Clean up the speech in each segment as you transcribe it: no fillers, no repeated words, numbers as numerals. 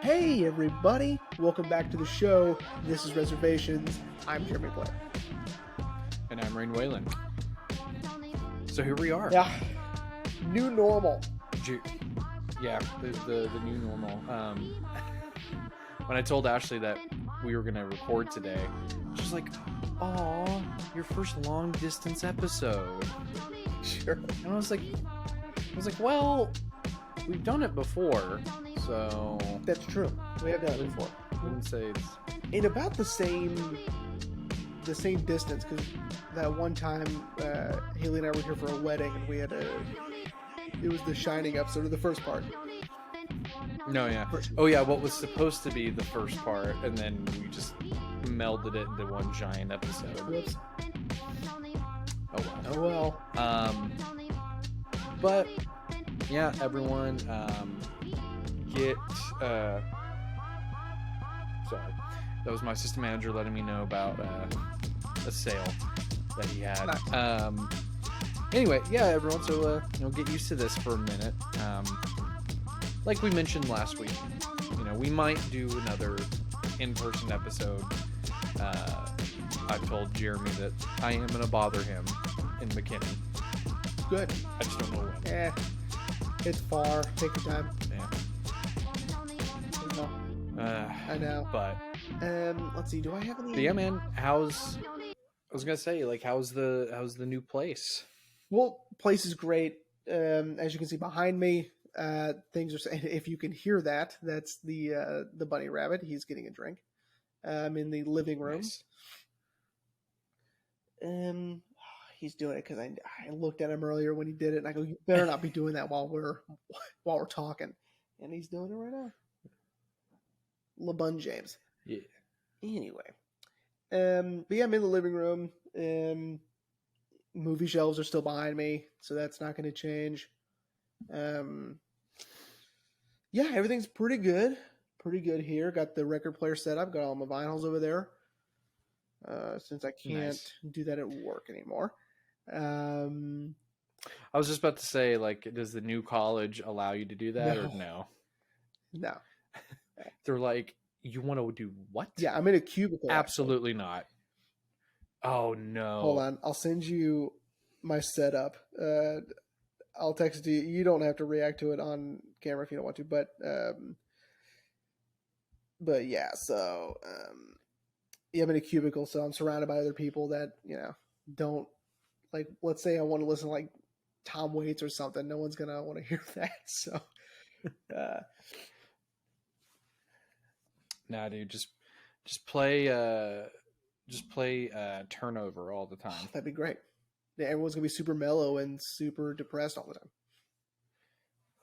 Hey everybody, welcome back to the show. This is Reservations. I'm Jeremy Blair. And I'm Rain Whalen. So here we are. Yeah, new normal. Yeah, the new normal. When I told Ashley that we were going to record today, she's like, "Aw, your first long distance episode." Sure. And I was like, well, we've done it before, so That's true. We have done it before. I wouldn't say it's In about the same distance, because that one time Haley and I were here for a wedding, and we had it was the Shining episode of the first part. no, yeah. Oh yeah, what was supposed to be the first part, and then we just melded it into one giant episode. Whoops. Oh well. Oh well. But yeah, everyone, get sorry, that was my assistant manager letting me know about a sale that he had. Nice. Anyway, yeah, everyone, so get used to this for a minute. Like we mentioned last week, we might do another in-person episode. I've told Jeremy that I am gonna bother him in McKinney. Good. I just don't know when. It's far. Take your time. Yeah. I know. But let's see. Do I have any? But yeah, man. I was gonna say, like, how's the new place? Well, place is great. As you can see behind me, things are. If you can hear that, that's the bunny rabbit. He's getting a drink. In the living room. Nice. He's doing it because I looked at him earlier when he did it, and I go, "You better not be doing that while we're talking." And he's doing it right now. LeBron James. Yeah. Anyway, but yeah, I'm in the living room. Movie shelves are still behind me, so that's not going to change. Yeah, everything's pretty good. Pretty good here. Got the record player set up. Got all my vinyls over there. Since I can't do that at work anymore. I was just about to say, like, does the new college allow you to do that or no? No. They're like, you want to do what? Yeah, I'm in a cubicle. Absolutely not. Oh no. Hold on, I'll send you my setup. I'll text you. You don't have to react to it on camera if you don't want to, but yeah. So yeah, I'm in a cubicle, so I'm surrounded by other people that don't like. Let's say I want to listen to like Tom Waits or something. No one's gonna want to hear that. So. Nah, dude, just play Turnover all the time. That'd be great. Yeah, everyone's gonna be super mellow and super depressed all the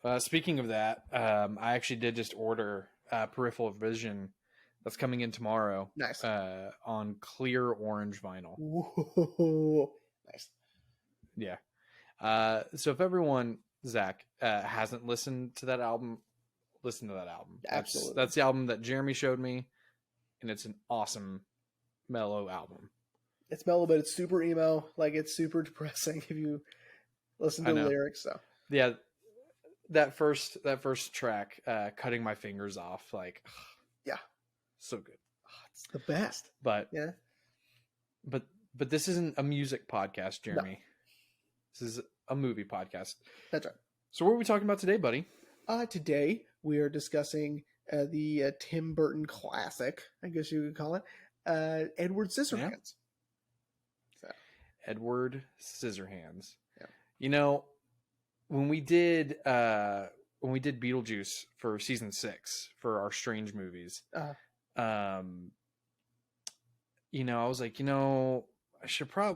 time. Speaking of that, I actually did just order Peripheral Vision that's coming in tomorrow. Nice. On clear orange vinyl. Whoa. Nice. Yeah. So if everyone, Zach, hasn't listened to that album, listen to that album. Absolutely. That's the album that Jeremy showed me, and it's an awesome mellow album. It's mellow, but it's super emo. Like, it's super depressing if you listen to the lyrics. So yeah, that first track, Cutting My Fingers Off, like, yeah, so good. It's the best. But yeah, but this isn't a music podcast, Jeremy. No. This is a movie podcast. That's right. So what are we talking about today, buddy? Today we are discussing the Tim Burton classic, I guess you could call it, Edward Scissorhands. Yeah. So. Edward Scissorhands. Yeah. When we did Beetlejuice for season 6 for our Strange movies, I was like,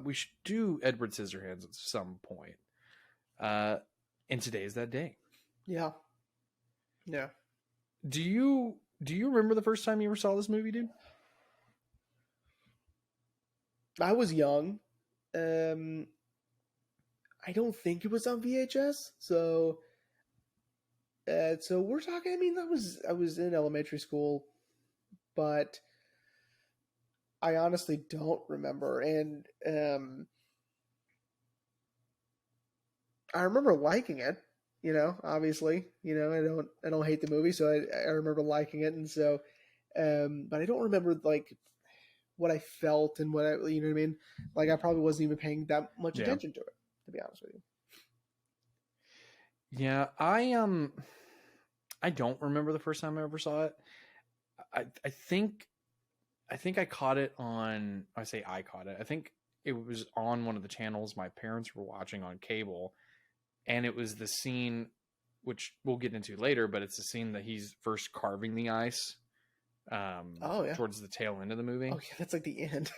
we should do Edward Scissorhands at some point. And today is that day. Yeah. Yeah. Do you remember the first time you ever saw this movie, dude? I was young. I don't think it was on VHS. So we're talking. I mean, I was in elementary school, but I honestly don't remember. And I remember liking it. You know, obviously, you know, I don't hate the movie, so I remember liking it, and so, but I don't remember like what I felt and what I, you know what I mean. Like I probably wasn't even paying that much Yeah. attention to it, to be honest with you. Yeah, I don't remember the first time I ever saw it. I think I caught it on. I say I caught it. I think it was on one of the channels my parents were watching on cable, and it was the scene, which we'll get into later, but it's the scene that he's first carving the ice, Oh yeah, towards the tail end of the movie. oh yeah, that's like the end.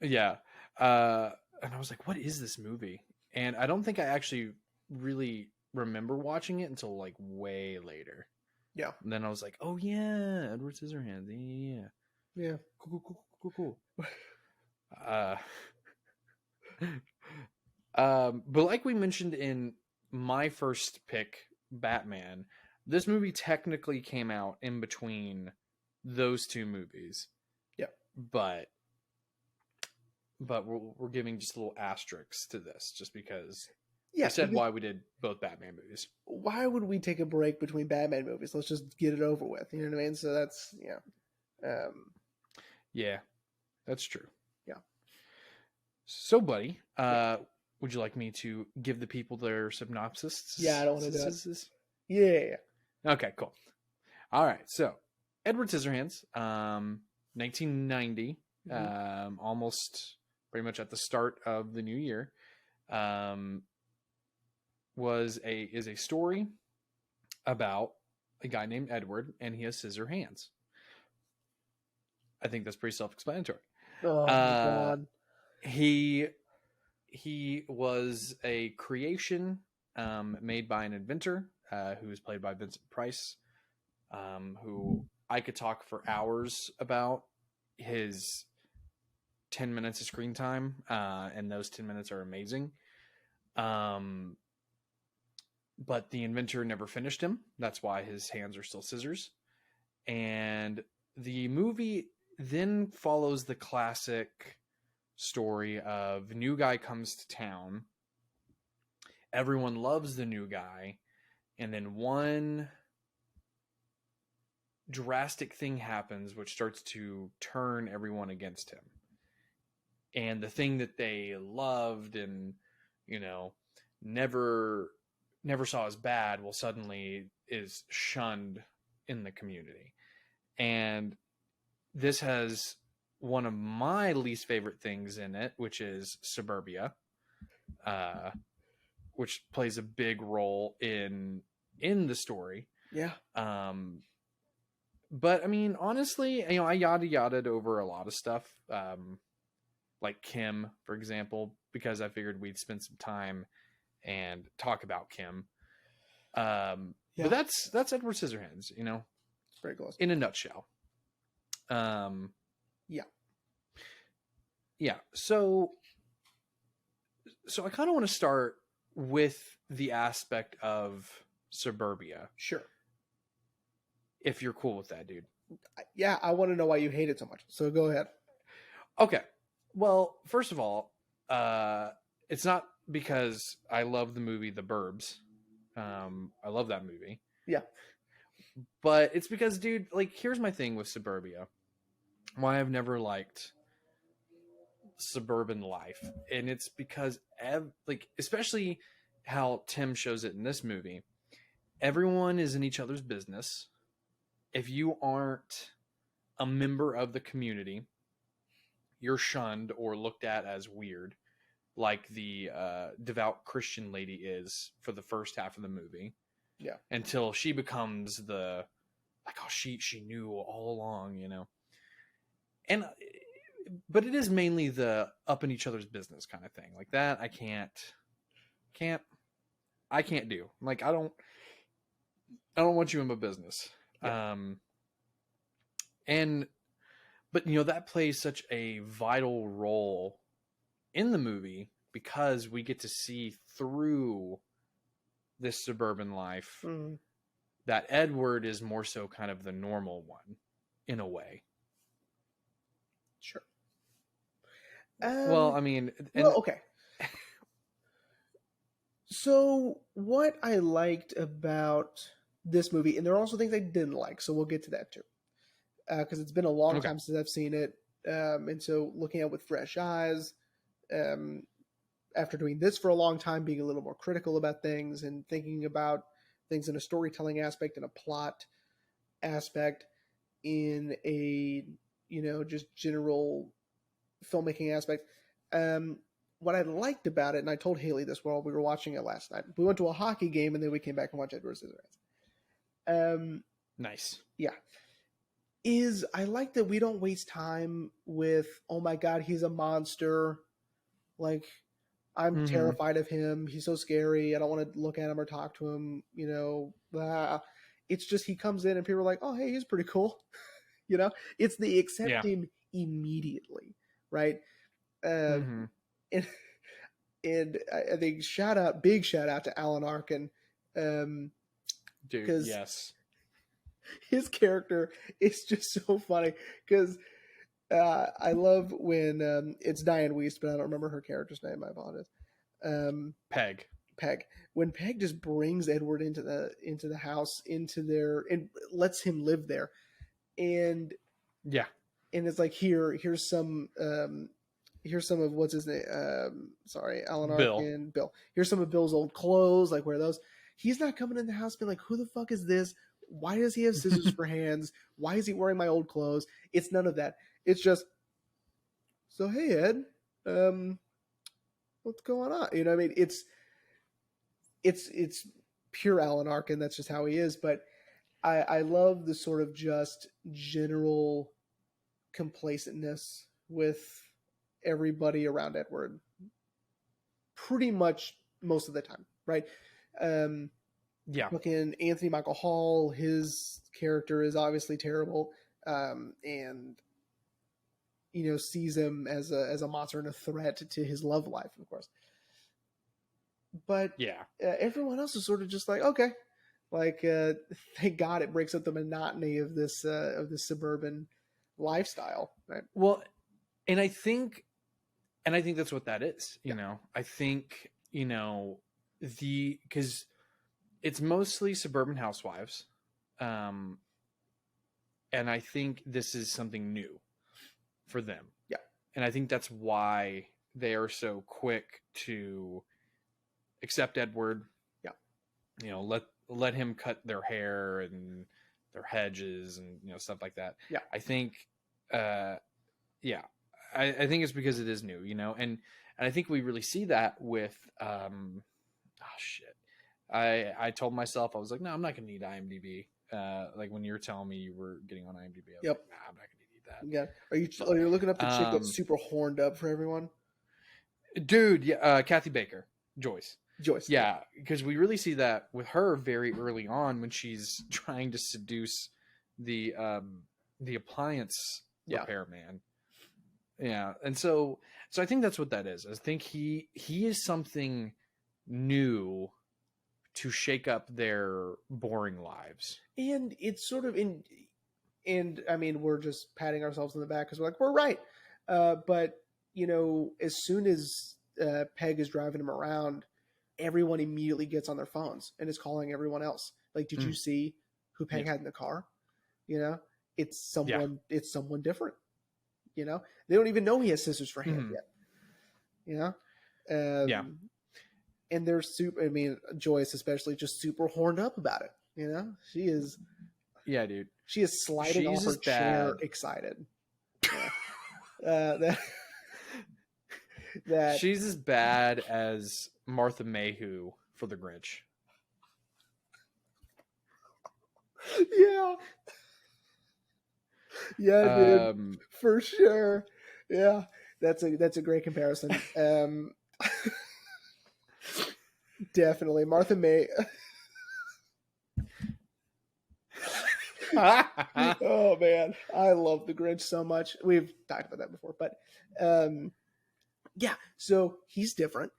Yeah, and I was like, "What is this movie?" And I don't think I actually really remember watching it until like way later. Yeah, And then I was like, "Oh yeah, Edward Scissorhands. Yeah, yeah, cool." Uh, but like we mentioned in my first pick, Batman, this movie technically came out in between those two movies. yeah, But we're giving just a little asterisks to this, just because yeah. we said Because why we did both Batman movies. why would we take a break between Batman movies? Let's just get it over with. You know what I mean? So that's Yeah, that's true. yeah. So, buddy, would you like me to give the people their synopsis? Yeah, I don't want to do it. Yeah. Okay, cool. All right, so Edward Scissorhands, 1990, almost pretty much at the start of the new year, is a story about a guy named Edward, and he has scissor hands. I think that's pretty self-explanatory. Oh my god. He was a creation made by an inventor who was played by Vincent Price, who I could talk for hours about his 10 minutes of screen time, and those 10 minutes are amazing. But the inventor never finished him. That's why his hands are still scissors. And the movie then follows the classic story of new guy comes to town. Everyone loves the new guy. And then one drastic thing happens which starts to turn everyone against him. And the thing that they loved and, you know, never saw as bad, well, suddenly is shunned in the community. And this has one of my least favorite things in it, which is suburbia, which plays a big role in the story. Yeah. But I mean, honestly, you know, I yada-yada'd over a lot of stuff, like Kim, for example, because I figured we'd spend some time and talk about Kim. But that's Edward Scissorhands, you know, It's very close. in a nutshell. Yeah. So I kind of want to start with the aspect of suburbia, Sure. if you're cool with that, dude. Yeah, I want to know why you hate it so much. So go ahead. Okay. Well, first of all, it's not because I love the movie The Burbs. I love that movie. Yeah. But it's because, dude, like, here's my thing with suburbia. Why I've never liked suburban life. And it's because, like, especially how Tim shows it in this movie, everyone is in each other's business. If you aren't a member of the community, you're shunned or looked at as weird, like the devout Christian lady is for the first half of the movie. Yeah. Until she becomes the, like, oh, she knew all along, you know. And but it is mainly the up in each other's business kind of thing. Like that I can't do. Like I don't want you in my business. Yeah. But you know, that plays such a vital role in the movie because we get to see through this suburban life that Edward is more so kind of the normal one in a way. Sure. Well, I mean, well, okay. So what I liked about this movie, and there are also things I didn't like, so we'll get to that too, because it's been a long Okay. time since I've seen it, and so looking at it with fresh eyes, um, after doing this for a long time, being a little more critical about things and thinking about things in a storytelling aspect and a plot aspect, in a just general filmmaking aspect. Um, what I liked about it, and I told Haley this while we were watching it last night. We went to a hockey game and then we came back and watched Edward Scissorhands. Nice. Yeah, is I like that we don't waste time with, oh my god, he's a monster. Like, I'm Mm-hmm. terrified of him. He's so scary. I don't want to look at him or talk to him. Blah. It's just he comes in and people are like, oh hey, he's pretty cool. It's the accept Yeah. him immediately, right? Mm-hmm. And and I think big shout out to Alan Arkin, Dude, because yes. his character is just so funny. Because I love when it's Diane Wiest, but I don't remember her character's name. I apologize. Peg. Peg. When Peg just brings Edward into the house, and lets him live there, and Yeah. it's like, here's some of what's his name. Sorry, Alan Bill. Arkin. Bill. Here's some of Bill's old clothes. Like, wear those. He's not coming in the house being like, who the fuck is this? Why does he have scissors for hands? Why is he wearing my old clothes? It's none of that. It's just, so hey Ed, what's going on? You know what I mean? It's pure Alan Arkin. That's just how he is. But I love the sort of just general complacentness with everybody around Edward, pretty much most of the time, right? Yeah. Fucking Anthony Michael Hall, his character is obviously terrible, and sees him as a monster and a threat to his love life, of course. But Yeah. everyone else is sort of just like, okay, like, thank God it breaks up the monotony of this suburban lifestyle, right? Well, and I think that's what that is. I think because it's mostly suburban housewives, and I think this is something new for them. Yeah. And I think that's why they are so quick to accept Edward. Yeah. Let him cut their hair and their hedges and stuff like that. Yeah. I think I think it's because it is new, and I think we really see that with I told myself, I was like, no, I'm not gonna need IMDb. Like when you were telling me you were getting on IMDb, I was Yep. like, nah, I'm not gonna need that. Yeah. You're looking up the chick that's super horned up for everyone? Dude, yeah, Kathy Baker, Joyce. Joyce. Yeah, because we really see that with her very early on when she's trying to seduce the appliance repairman. Yeah, and so I think that's what that is. I think he is something new to shake up their boring lives. And it's sort of and I mean, we're just patting ourselves on the back because we're like, we're right. But as soon as Peg is driving him around, everyone immediately gets on their phones and is calling everyone else. Like, did you see who Peg had in the car? It's someone. Yeah. It's someone different. They don't even know he has scissors for hands yet. Yeah. And they're super. I mean, Joyce especially, just super horned up about it. She is. Yeah, dude. She is sliding off her chair, excited. Yeah. That she's as bad as Martha Mayhew for the Grinch. Yeah. Yeah, dude. For sure. Yeah. That's a great comparison. Definitely. Martha May. Oh man, I love the Grinch so much. We've talked about that before, but yeah. So he's different.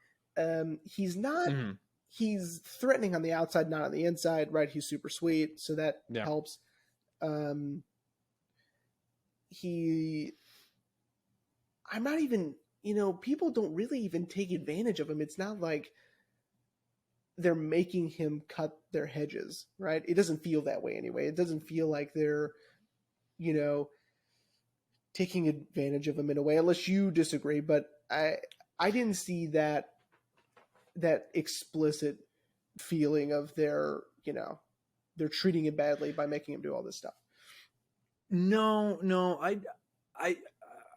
He's not. Mm-hmm. He's threatening on the outside, not on the inside, right? He's super sweet, so that helps. I'm not even. People don't really even take advantage of him. It's not like they're making him cut their hedges, right? It doesn't feel that way anyway. It doesn't feel like they're, you know, taking advantage of him in a way, unless you disagree. But I didn't see that explicit feeling of their, you know, they're treating him badly by making him do all this stuff. No, I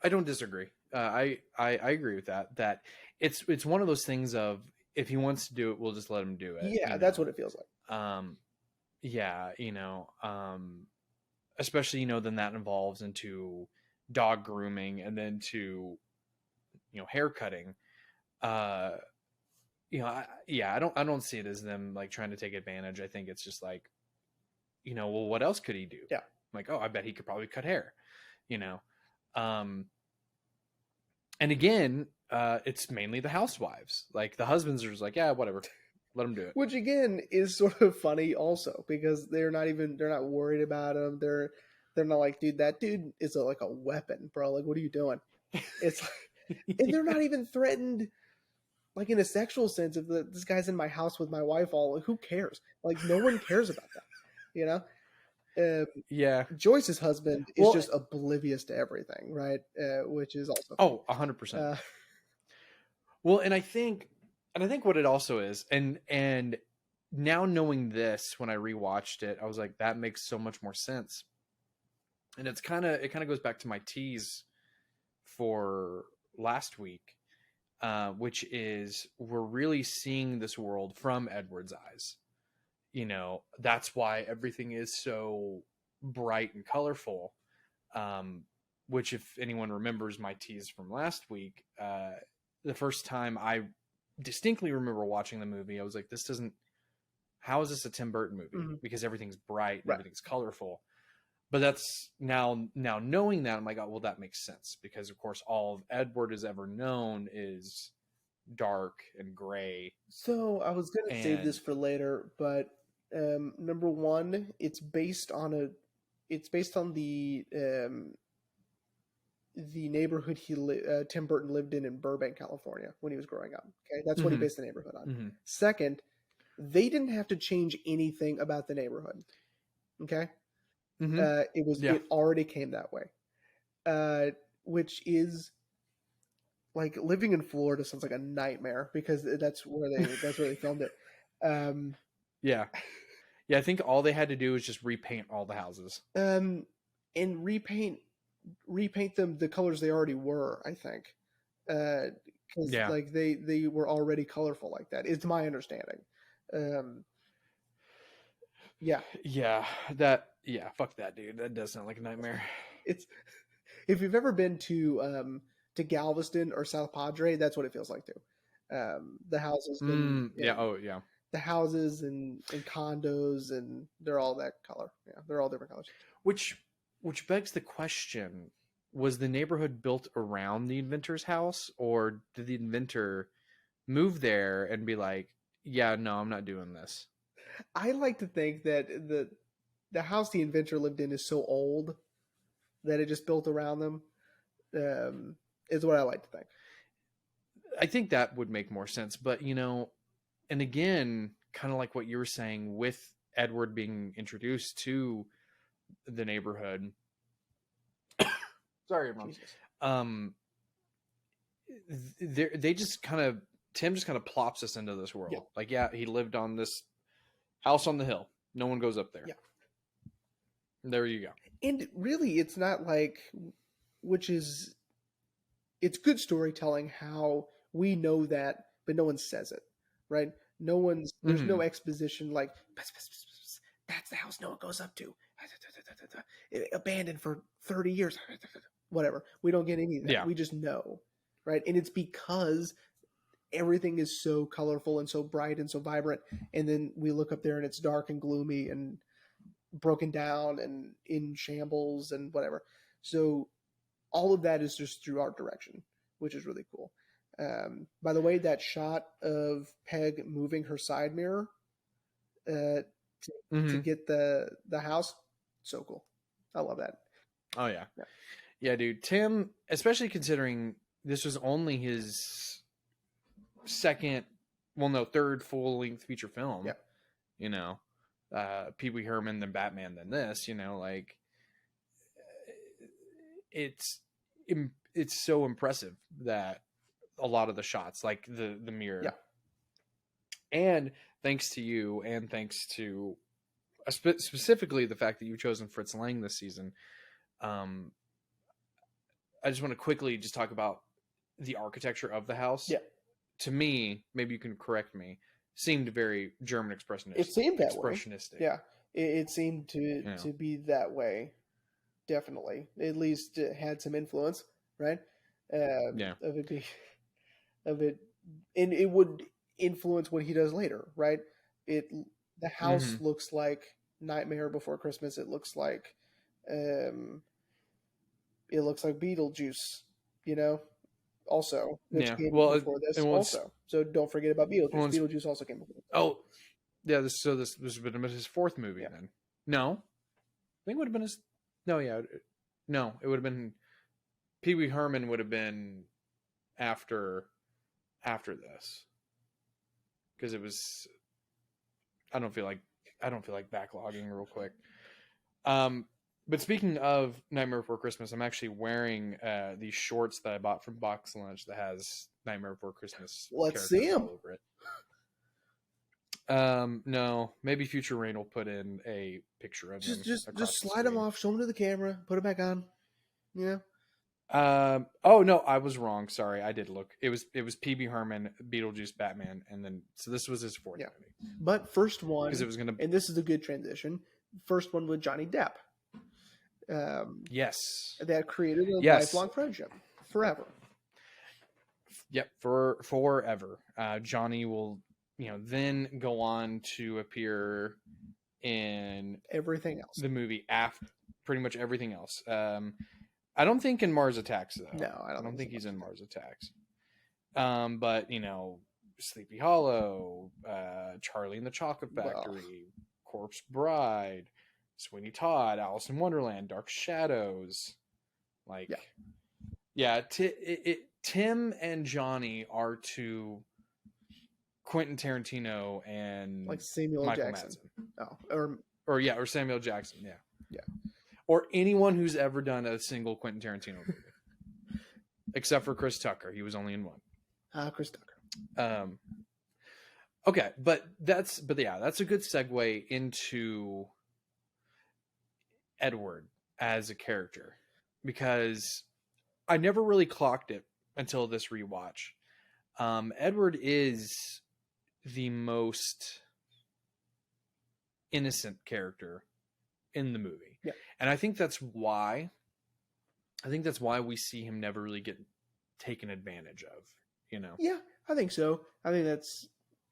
don't disagree. I agree with that. That it's one of those things of, if he wants to do it, we'll just let him do it. Yeah, that's what it feels like. Yeah, especially, then that involves into dog grooming, and then to, hair cutting. I don't see it as them like trying to take advantage. I think it's just like, well, what else could he do? Yeah. Like, oh, I bet he could probably cut hair, and again, it's mainly the housewives. Like, the husbands are just like, yeah, whatever, let him do it. Which again is sort of funny also, because they're not worried about him. They're not like, dude, that dude is like a weapon, bro. Like, what are you doing? It's like, and they're not even threatened, like, in a sexual sense. If this guy's in my house with my wife, like, who cares? Like, no one cares about that, Yeah. Joyce's husband is just oblivious to everything, right? Which is also 100%. Well, and I think what it also is, and now knowing this, when I rewatched it, I was like, that makes so much more sense. And it kind of goes back to my tease for last week, which is, we're really seeing this world from Edward's eyes. That's why everything is so bright and colorful. Which, if anyone remembers my tease from last week, the first time I distinctly remember watching the movie, I was like, how is this a Tim Burton movie? Mm-hmm. Because everything's bright and everything's colorful. But that's now knowing that, I'm like, oh, well, that makes sense, because of course all of Edward has ever known is dark and gray. So I was going to save this for later, but number one, it's based on the neighborhood Tim Burton lived in Burbank, California, when he was growing up. Okay, that's what he based the neighborhood on. Mm-hmm. Second, they didn't have to change anything about the neighborhood. Okay, mm-hmm. It already came that way, which is, like, living in Florida sounds like a nightmare, because that's where they filmed it. Yeah, I think all they had to do was just repaint all the houses. And repaint them the colors they already were, I think. Because like they were already colorful like that. It's my understanding. Fuck that, dude. That does sound like a nightmare. It's, if you've ever been to Galveston or South Padre, that's what it feels like too. The houses. The houses and condos, and they're all that color. Yeah, they're all different colors. Which begs the question: was the neighborhood built around the inventor's house, or did the inventor move there and be like, "Yeah, no, I'm not doing this"? I like to think that the house the inventor lived in is so old that it just built around them. Is what I like to think. I think that would make more sense, but and again, kind of like what you were saying with Edward being introduced to the neighborhood. Sorry, Mom. Tim just kind of plops us into this world. Yeah. Like, yeah, he lived on this house on the hill. No one goes up there. Yeah. There you go. And really, it's not like, it's good storytelling how we know that, but no one says it, right? There's no exposition like, that's the house no one goes up to. Abandoned for 30 years. Whatever. We don't get any of that. Yeah. We just know, right? And it's because everything is so colorful and so bright and so vibrant. And then we look up there and it's dark and gloomy and broken down and in shambles and whatever. So all of that is just through art direction, which is really cool. By the way, that shot of Peg moving her side mirror to get the house, so cool. I love that. Oh yeah, dude. Tim, especially considering this was only his second third full-length feature film. Yeah. You know, Pee Wee Herman, then Batman, then this. You know, like it's so impressive that a lot of the shots, like the mirror, Yeah. and thanks to you, and thanks to specifically the fact that you've chosen Fritz Lang this season. I just want to quickly just talk about the architecture of the house. Yeah. To me, maybe you can correct me, seemed very German expressionistic. It seemed that expressionistic. way. Yeah. It seemed to be that way. Definitely. At least it had some influence, right? Of it, and it would influence what he does later, right? The house looks like Nightmare Before Christmas. It looks like Beetlejuice, you know, also, which came before this also. So don't forget about Beetlejuice. Beetlejuice also came before this. Oh, yeah. This would have been his fourth movie then. No, I think it would have been his. No, yeah, no, it would have been Pee Wee Herman would have been after this, because it was. I don't feel like backlogging real quick. But speaking of Nightmare Before Christmas, I'm actually wearing these shorts that I bought from Box Lunch that has Nightmare Before Christmas. Let's see them. All over it. No, maybe Future Rain will put in a picture of them. Just slide them off, show them to the camera, put it back on. Yeah. Oh no, I was wrong. Sorry, I did look. It was P.B. Herman, Beetlejuice, Batman, and then so this was his fourth movie. But first one, because it was gonna, and this is a good transition. First one with Johnny Depp. Yes, that created a lifelong friendship forever. Yep, forever. Johnny will, then go on to appear in everything else. The movie after pretty much everything else. I don't think in Mars Attacks though. No, I don't think he's in Mars Attacks. But Sleepy Hollow, Charlie and the Chocolate Factory, Corpse Bride, Sweeney Todd, Alice in Wonderland, Dark Shadows. Tim and Johnny are to Quentin Tarantino and Samuel Michael Jackson. Madsen. Or Samuel Jackson. Yeah. Or anyone who's ever done a single Quentin Tarantino movie, except for Chris Tucker. He was only in one. Chris Tucker. Okay, but that's a good segue into Edward as a character, because I never really clocked it until this rewatch. Edward is the most innocent character in the movie. Yeah. And I think that's why we see him never really get taken advantage of, Yeah, I think so. I think that's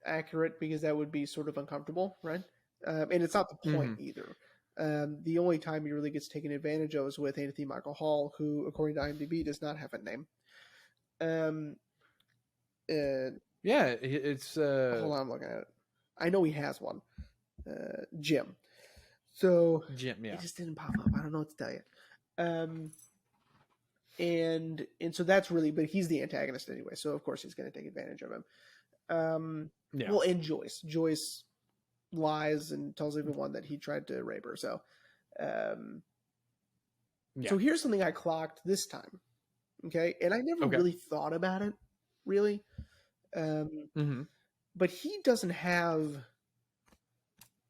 accurate, because that would be sort of uncomfortable, right? And it's not the point either. The only time he really gets taken advantage of is with Anthony Michael Hall, who, according to IMDb, does not have a name. It's hold on, I'm looking at it. I know he has one. Jim. So Jim, yeah. It just didn't pop up. I don't know what to tell you. And so that's really, but he's the antagonist anyway, so of course he's going to take advantage of him. Well, and Joyce lies and tells everyone that he tried to rape her. So, So here's something I clocked this time. Okay. And I never really thought about it, really. But he doesn't have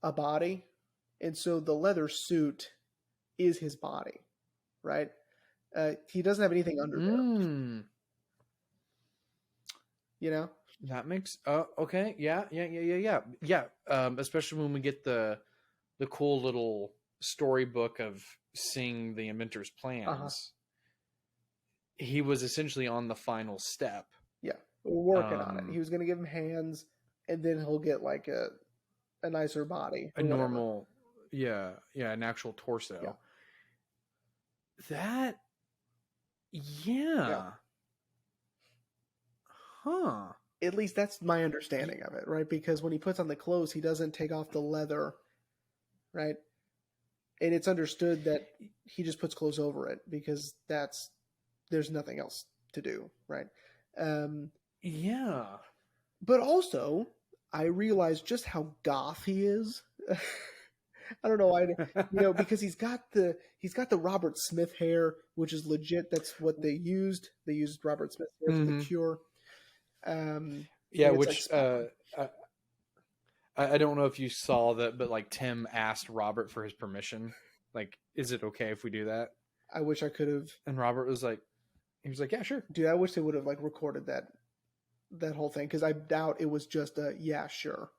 a body. And so the leather suit is his body, right? He doesn't have anything under there. That makes okay. Yeah. Especially when we get the cool little storybook of seeing the inventor's plans. He was essentially on the final step. Yeah, we're working on it. He was going to give him hands, and then he'll get like a nicer body, a normal, an actual torso. Yeah. Yeah. Huh. At least that's my understanding of it, right? Because when he puts on the clothes, he doesn't take off the leather, right? And it's understood that he just puts clothes over it because there's nothing else to do, right? Yeah. But also, I realized just how goth he is. I don't know why, because he's got the Robert Smith hair, which is legit. That's what they used. They used Robert Smith hair for the Hmm. cure. And Yeah, it's like which spot on. I don't know if you saw that, but like Tim asked Robert for his permission. Like, is it okay if we do that? I wish I could have. And Robert was like, he was like, yeah, sure. Dude, I wish they would have like recorded that whole thing because I doubt it was just a yeah, sure.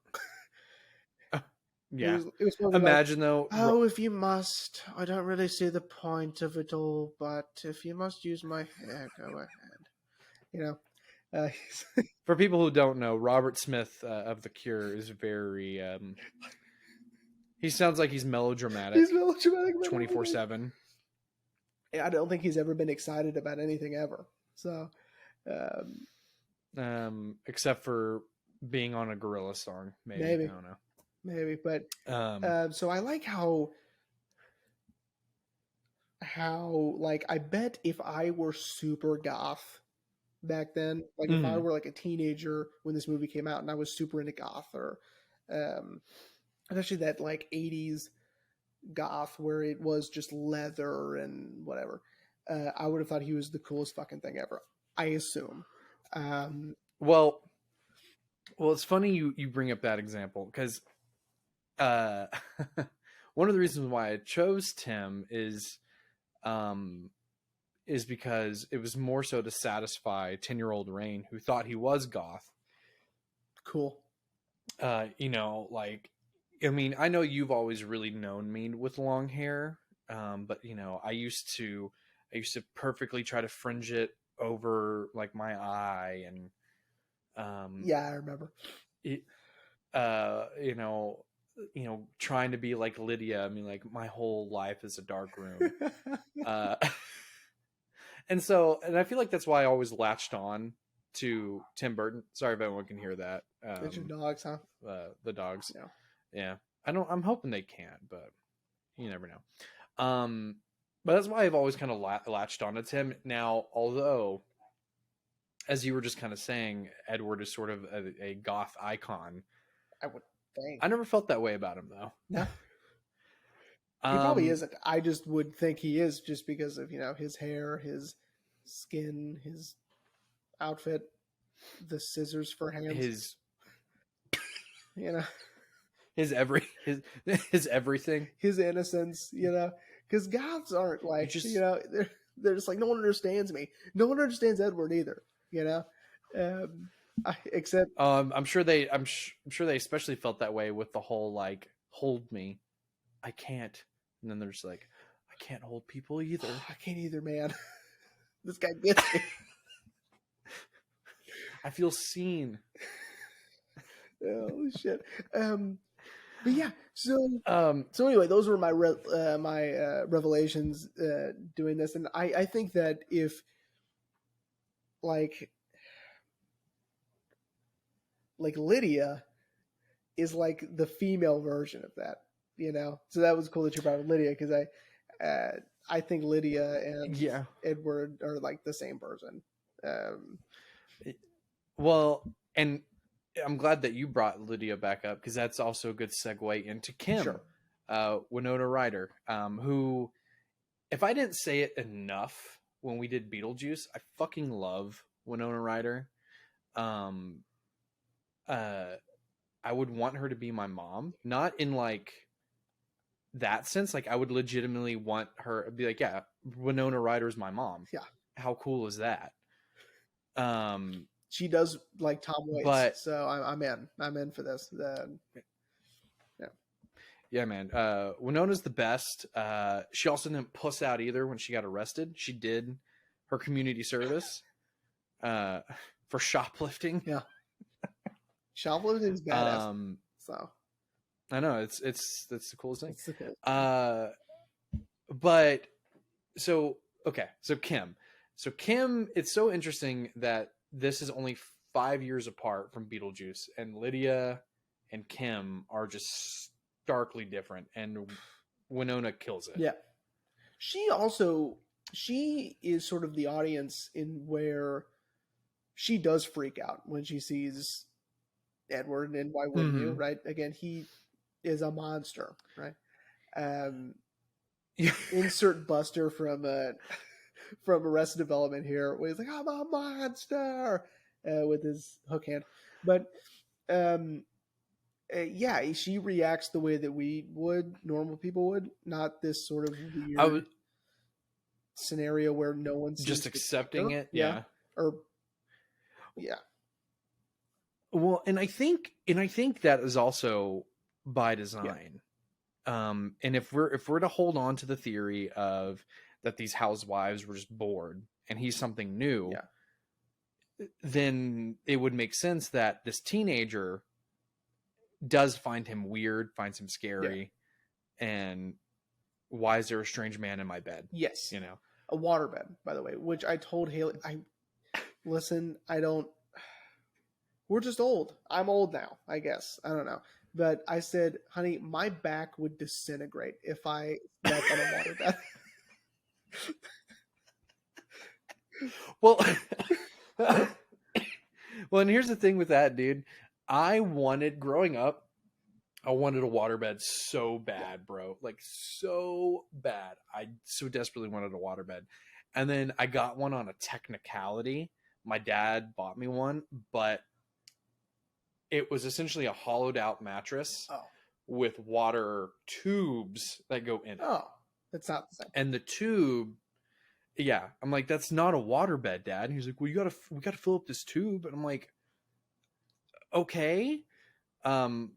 It Yeah. was it was probably like, Imagine though. oh, if you must, I don't really see the point of it all, but if you must use my hair, go ahead. You know, uh, For people who don't know, Robert Smith of The Cure is very. He sounds like he's melodramatic, he's melodramatic. 24/7. I don't think he's ever been excited about anything ever. So, Except for being on a gorilla song, maybe. maybe, I don't know. maybe, but Um, so I like how like I bet if I were super goth back then, like if I mhm. were like a teenager when this movie came out and I was super into goth or um especially that like 80s goth where it was just leather and whatever, I would have thought he was the coolest fucking thing ever, I assume. um Well, it's funny you bring up that example because uh, one of the reasons why I chose Tim um, is because it was more so to satisfy 10-year-old Rain, who thought he was goth. cool. Like, I mean, I know you've always really known me with long hair, but I used to perfectly try to fringe it over like my eye, and Yeah, I remember. it, you know, trying to be like Lydia. I mean, like my whole life is a dark room. Uh, and I feel like that's why I always latched on to Tim Burton. Sorry if anyone can hear that. It's your dogs, huh? The dogs. No. Yeah. I'm hoping they can, but you never know. But that's why I've always kind of latched on to Tim. Now, although, as you were just kind of saying, Edward is sort of a goth icon. I would think. I never felt that way about him, though. No. He probably isn't. I just would think he is just because of, his hair, his skin, his outfit, the scissors for hands. His you know, his everything. His innocence, because goths aren't like, they're just like, no one understands me. No one understands Edward either, except I'm sure they especially felt that way with the whole like, hold me, I can't. And then there's like, I can't hold people either. I can't either, man. This guy gets me. I feel seen. Oh shit. But yeah, so anyway, those were my revelations doing this, and I think that if like Lydia is like the female version of that, so that was cool that you brought up Lydia, because I think Lydia and Edward are like the same person. Well, and I'm glad that you brought Lydia back up, because that's also a good segue into Kim. Sure. Winona Ryder, who, if I didn't say it enough when we did Beetlejuice, I fucking love Winona Ryder. I would want her to be my mom, not in like that sense. Like, I would legitimately want her, be like, yeah, Winona Ryder's my mom. Yeah. How cool is that? She does like Tom Waits, but so I'm in. I'm in for this. Yeah, man. Winona's the best. She also didn't puss out either when she got arrested. She did her community service for shoplifting. Yeah, shoplifting is badass. So I know it's the coolest thing. It's the coolest. But so Kim. So Kim, it's so interesting that this is only 5 years apart from Beetlejuice, and Lydia and Kim are just starkly different, and Winona kills it. Yeah. She is sort of the audience in where she does freak out when she sees Edward, and why wouldn't you, Mm-hmm. right? Again, he is a monster, right? Um, Yeah. insert Buster from Arrested Development here, where he's like, "I'm a monster," with his hook hand. But um, yeah, she reacts the way that we would, normal people would, not this sort of I weird was scenario where no one seems just to accepting care. it. Yeah, Yeah. or yeah, Well, and I think that is also by yeah, design. And if we're to hold on to the theory of that these housewives were just bored and he's something new, yeah, then it would make sense that this teenager does find him weird, finds him yeah. scary, and why is there a strange man in my bed? Yes, You know? a waterbed, by the way, which I told Haley. Listen, I don't. We're just old. I'm old now, I guess. I don't know. But I said, honey, my back would disintegrate if I slept on a waterbed. Well, well, and here's the thing with that, dude. Growing up, I wanted a waterbed so bad, bro. Like, so bad. I so desperately wanted a waterbed. And then I got one on a technicality. My dad bought me one, but it was essentially a hollowed out mattress Oh, with water tubes that go in it. oh, that's not the same. And the tube, yeah, I'm like, that's not a waterbed, Dad. And he's like, well, we gotta fill up this tube. And I'm like, okay. One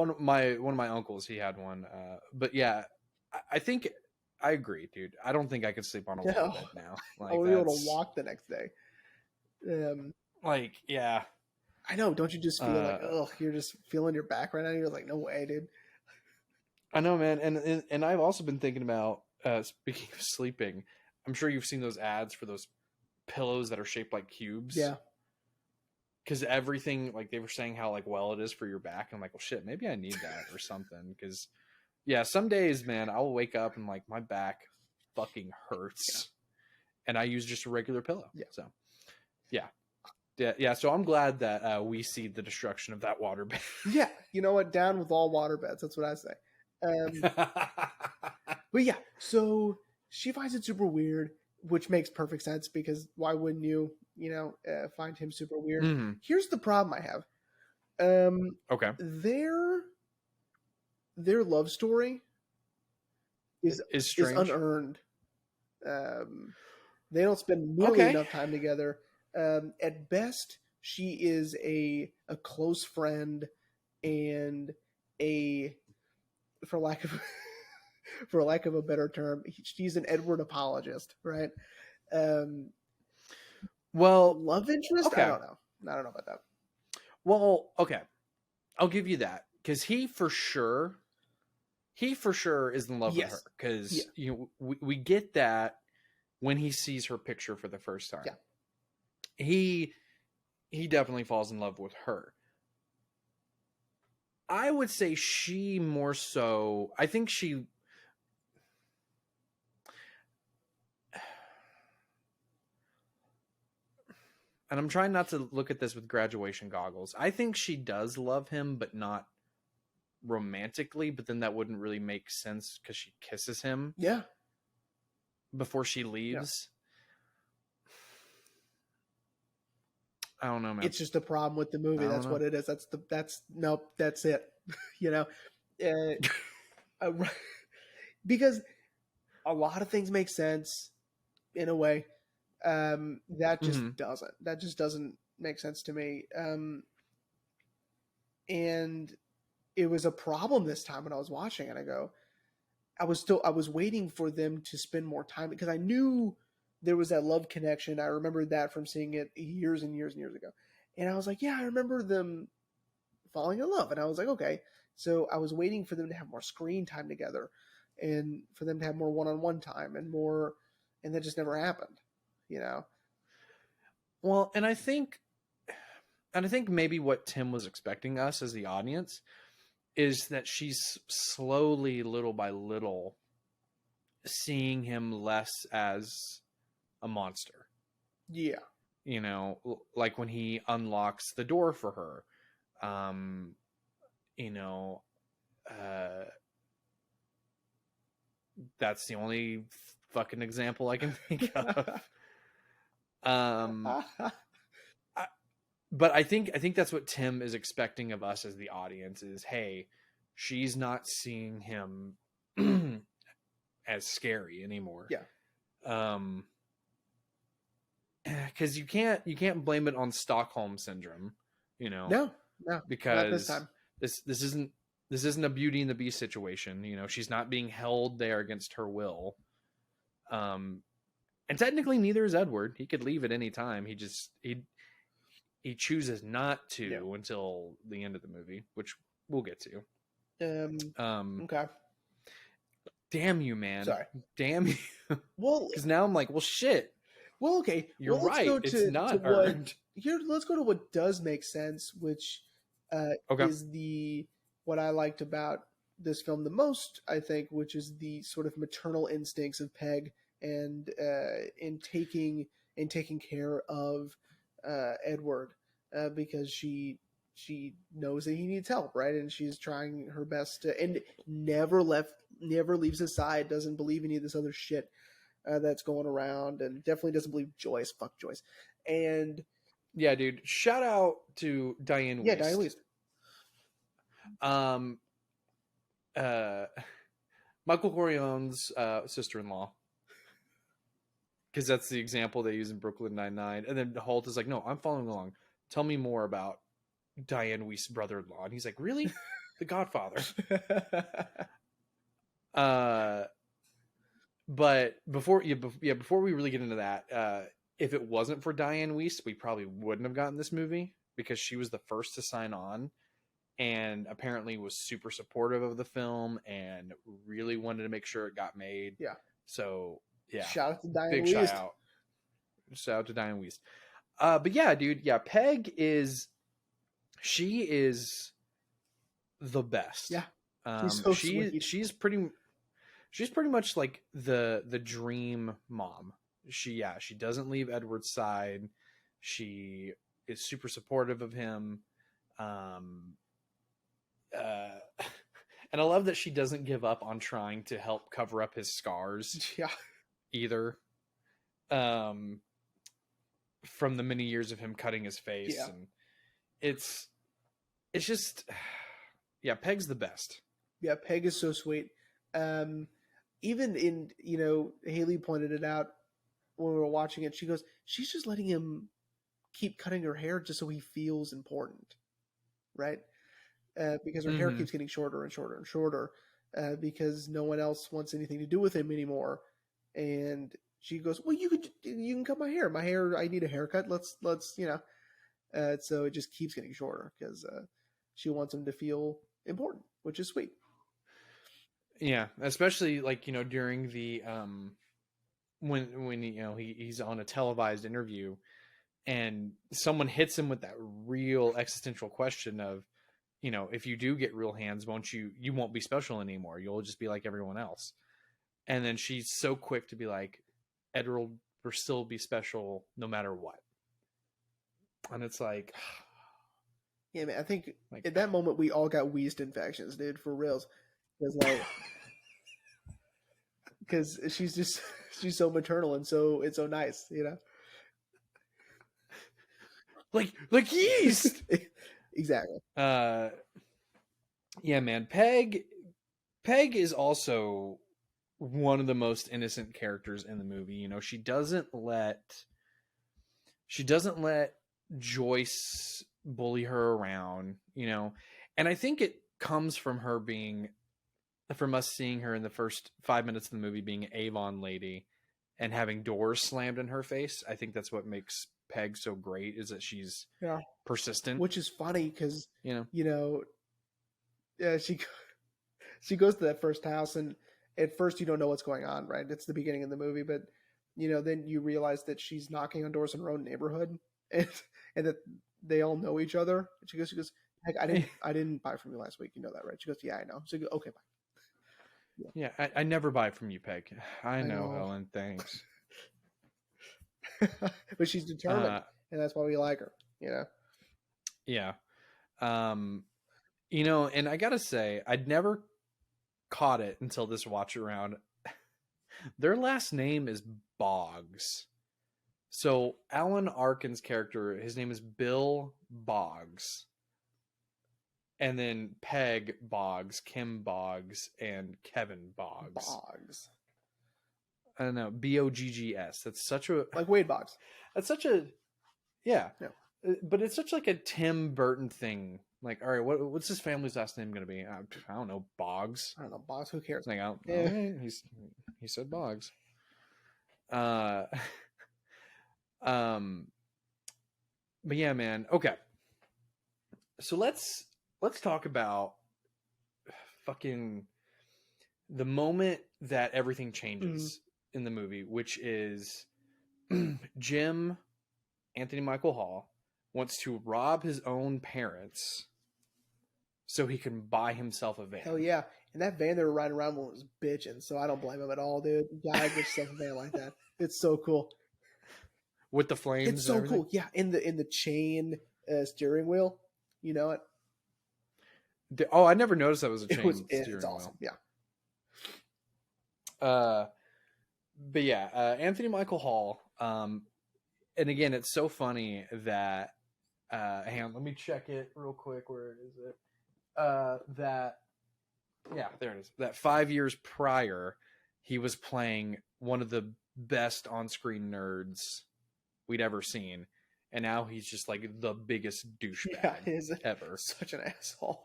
of my uncles, he had one. But yeah, I think I agree, dude. I don't think I could sleep on a No. waterbed now. I would be able to walk the next day. Like, yeah. I know. Don't you just feel like, ugh, you're just feeling your back right now? You're like, no way, dude. I know, man. And I've also been thinking about, speaking of sleeping, I'm sure you've seen those ads for those pillows that are shaped like cubes. Yeah. Because everything, like they were saying how like well it is for your back. I'm like, well, shit, maybe I need that or something. Because yeah, some days, man, I'll wake up and like my back fucking hurts, and I use just a regular pillow. Yeah. So yeah. So I'm glad that we see the destruction of that waterbed. Yeah. You know what? Down with all waterbeds. That's what I say. But yeah, so she finds it super weird, which makes perfect sense because why wouldn't you, find him super weird? Mm-hmm. Here's the problem I have. Okay. Their love story is strange. unearned. They don't spend nearly Okay. enough time together. At best, she is a close friend and a, for lack of a better term, she's an Edward apologist, right? Well, Love interest? okay. I don't know about that. Well, okay. I'll give you that because he for sure is in love with her because we get that when he sees her picture for the first time. Yeah. He definitely falls in love with her. I would say she more so. I think she. And I'm trying not to look at this with graduation goggles. I think she does love him, but not romantically. But then that wouldn't really make sense because she kisses him. Yeah. Before she leaves. Yeah. I don't know, man. It's just a problem with the movie. That's what it is. That's it. Because a lot of things make sense in a way. That just doesn't. That just doesn't make sense to me. And it was a problem this time when I was watching, and I was waiting for them to spend more time because I knew there was that love connection. I remembered that from seeing it years and years and years ago. And I was like, yeah, I remember them falling in love. And I was like, okay. So I was waiting for them to have more screen time together and for them to have more one-on-one time and that just never happened, Well, and I think maybe what Tim was expecting us as the audience is that she's slowly, little by little, seeing him less as a monster. Yeah. Like when he unlocks the door for her. You know, that's the only fucking example I can think of. But I think that's what Tim is expecting of us as the audience is, hey, she's not seeing him as scary anymore. Yeah. Because you can't blame it on Stockholm syndrome, you know. No, because not this time. This isn't a Beauty and the Beast situation. You know, she's not being held there against her will. And technically, neither is Edward. He could leave at any time. He chooses not to until the end of the movie, which we'll get to. Okay. Damn you, man. Sorry. Damn you. Well, because now I'm like, well, shit. Well, okay. You're right. It's not earned. Let's go to what does make sense, which is what I liked about this film the most, I think, which is the sort of maternal instincts of Peg and in taking care of Edward because she knows that he needs help, right? And she's trying her best to, and never leaves his side, doesn't believe any of this other shit that's going around, and definitely doesn't believe Joyce. Fuck Joyce. And yeah, dude, shout out to Diane Wiest. Yeah, Diane Wiest. Michael Corleone's sister-in-law. Because that's the example they use in Brooklyn Nine-Nine. And then Holt is like, no, I'm following along. Tell me more about Diane Wiest's brother-in-law. And he's like, really? The Godfather. But before we really get into that, if it wasn't for Diane Wiest, we probably wouldn't have gotten this movie because she was the first to sign on and apparently was super supportive of the film and really wanted to make sure it got made. Yeah. So, yeah. Shout out to Diane Big Wiest. Shout out to Diane Wiest. But yeah, dude, Peg she is the best. Yeah. She's so sweet. She's pretty much like the dream mom. She doesn't leave Edward's side. She is super supportive of him. And I love that she doesn't give up on trying to help cover up his scars. Yeah. Either. From the many years of him cutting his face. Yeah. And it's just, Peg's the best. Yeah, Peg is so sweet. Even in, Haley pointed it out when we were watching it. She goes, she's just letting him keep cutting her hair just so he feels important, right? Because her hair keeps getting shorter and shorter and shorter because no one else wants anything to do with him anymore. And she goes, well, you can cut my hair. My hair, I need a haircut. Let's so it just keeps getting shorter because she wants him to feel important, which is sweet. Yeah, especially during the when he's on a televised interview and someone hits him with that real existential question of, if you do get real hands, you won't be special anymore. You'll just be like everyone else. And then she's so quick to be like, Edward will still be special no matter what. And it's like, yeah, man, I think at that moment we all got Wiest infections, dude, for reals. Because she's so maternal and it's so nice, like yeast. Exactly. Yeah, man. Peg is also one of the most innocent characters in the movie. She doesn't let Joyce bully her around, and I think it comes from us seeing her in the first 5 minutes of the movie being an Avon lady and having doors slammed in her face. I think that's what makes Peg so great, is that she's persistent. Which is funny because, she goes to that first house and at first you don't know what's going on, right? It's the beginning of the movie, but, then you realize that she's knocking on doors in her own neighborhood and that they all know each other. And she goes, Heck, I didn't buy from you last week. You know that, right? She goes, yeah, I know. So you go, okay, bye. Yeah, I never buy from you, Peg. I know, Helen. Thanks. But she's determined, and that's why we like her. Yeah. You know, and I gotta say, I'd never caught it until this watch around. Their last name is Boggs. So Alan Arkin's character, his name is Bill Boggs. And then Peg Boggs, Kim Boggs, and Kevin Boggs. Boggs. I don't know, Boggs. That's such a Like Wade Boggs. That's such a yeah. Yeah. But it's such like a Tim Burton thing. Like, all right, what's his family's last name going to be? I don't know, Boggs. I don't know, Boggs. Who cares? Like, Yeah. He said Boggs. But yeah, man. Okay. So let's talk about fucking the moment that everything changes in the movie, which is Jim, Anthony Michael Hall, wants to rob his own parents so he can buy himself a van. Hell yeah. And that van they were riding around with was bitching, so I don't blame him at all, dude. Guy gets yourself a van like that. It's so cool. With the flames. It's so cool. Yeah, in the chain steering wheel. You know it? Oh, I never noticed that was a chain steering it's awesome. wheel. Yeah. But yeah, Anthony Michael Hall. And again, it's so funny that hang on, let me check it real quick. Where is it? There it is. That 5 years prior, he was playing one of the best on-screen nerds we'd ever seen, and now he's just like the biggest douchebag ever. Such an asshole.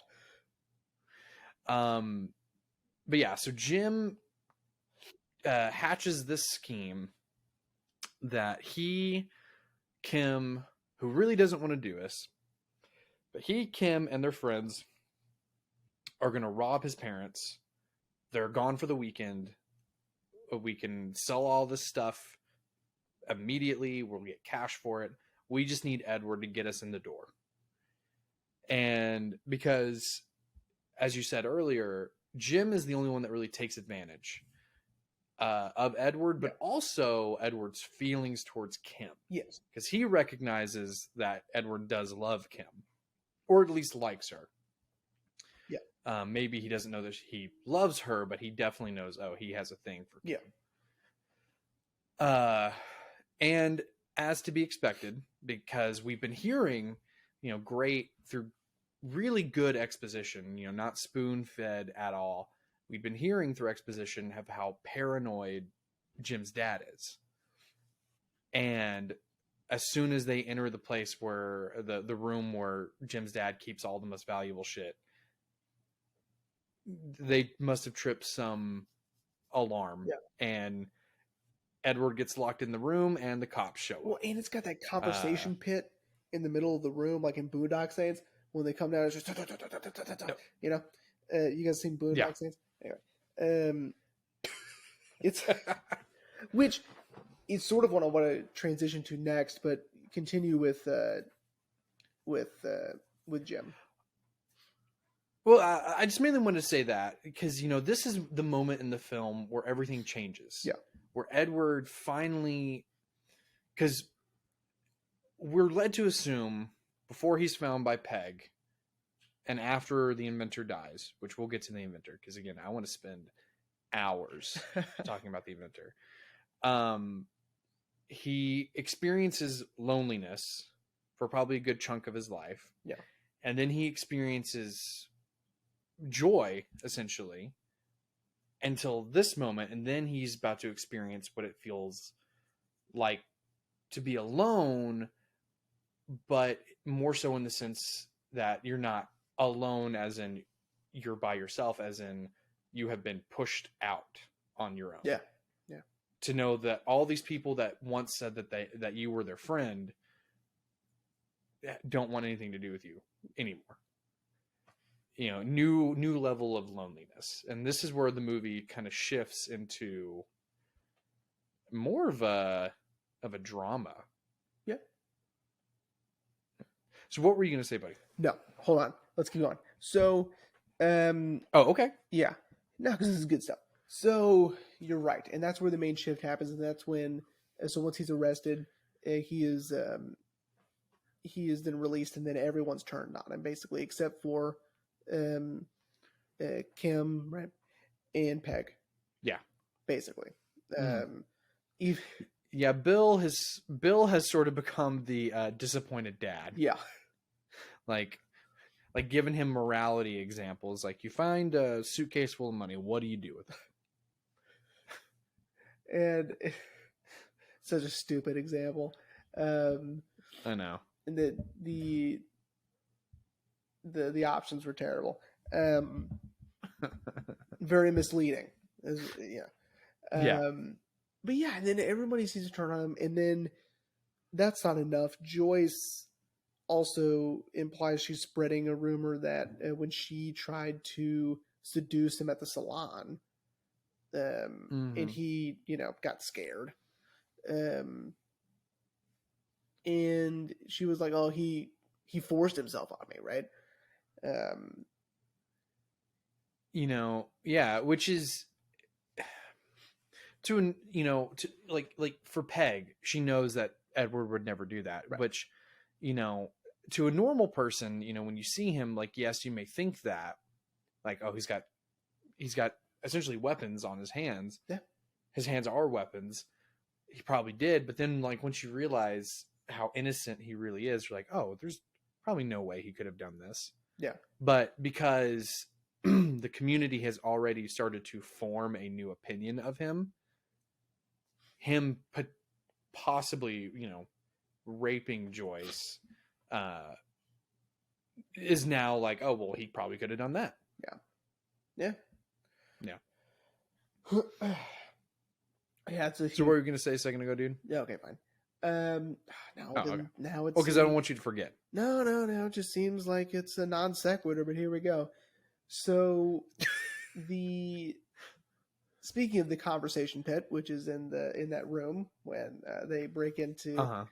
But yeah, so Jim hatches this scheme that Kim, who really doesn't want to do this, but Kim, and their friends are going to rob his parents. They're gone for the weekend. We can sell all this stuff immediately. We'll get cash for it. We just need Edward to get us in the door. And because, as you said earlier, Jim is the only one that really takes advantage of Edward, but also Edward's feelings towards Kim. Yes. Because he recognizes that Edward does love Kim, or at least likes her. Yeah. Maybe he doesn't know that he loves her, but he definitely knows, he has a thing for Kim. Yeah. And as to be expected, because we've been hearing, great through really good exposition, not spoon-fed at all. We've been hearing through exposition of how paranoid Jim's dad is. And as soon as they enter the place where the room where Jim's dad keeps all the most valuable shit, they must have tripped some alarm. Yeah. And Edward gets locked in the room and the cops show up. Well, and it's got that conversation pit in the middle of the room, like in Boondock Saints. When they come down, it's just, you know, you guys seen Boondock Saints? Anyway, it's, which is sort of what I want to transition to next, but continue with Jim. Well, I just mainly wanted to say that because, this is the moment in the film where everything changes. Yeah. Where Edward finally, because we're led to assume before he's found by Peg and after the inventor dies, which we'll get to the inventor, because again, I want to spend hours talking about the inventor. He experiences loneliness for probably a good chunk of his life. Yeah. And then he experiences joy, essentially, until this moment, and then he's about to experience what it feels like to be alone, but more so in the sense that you're not alone as in you're by yourself, as in you have been pushed out on your own. Yeah. To know that all these people that once said that you were their friend don't want anything to do with you anymore. New level of loneliness. And this is where the movie kind of shifts into more of a drama. Yeah. So what were you going to say, buddy? No, hold on. Let's keep going. So, okay. Yeah. No, because this is good stuff. So you're right. And that's where the main shift happens. And that's when, so once he's arrested, he is, he is then released, and then everyone's turned on him basically, except for Kim, right, and Peg. Yeah, basically. If, yeah, Bill has sort of become the disappointed dad. Yeah, like giving him morality examples. Like, you find a suitcase full of money, what do you do with it? And such a stupid example. I know. And the options were terrible. Very misleading. Yeah. But yeah, and then everybody seems to turn on him, and then that's not enough. Joyce also implies she's spreading a rumor that when she tried to seduce him at the salon, and he, got scared. And she was like, "Oh, he forced himself on me, right?" Yeah, which is to for Peg, she knows that Edward would never do that, right. Which, to a normal person, when you see him, like, yes, you may think that, like, oh, he's got essentially weapons on his hands. Yeah. His hands are weapons. He probably did, but then, like, once you realize how innocent he really is, you're like, oh, there's probably no way he could have done this. Yeah. But because the community has already started to form a new opinion of him possibly, raping Joyce, is now like, oh, well, he probably could have done that. Yeah. Yeah. So what were you going to say a second ago, dude? Yeah. Okay, fine. Now it's because I don't want you to forget. No. It just seems like it's a non sequitur, but here we go. So speaking of the conversation pit, which is in that room when they break into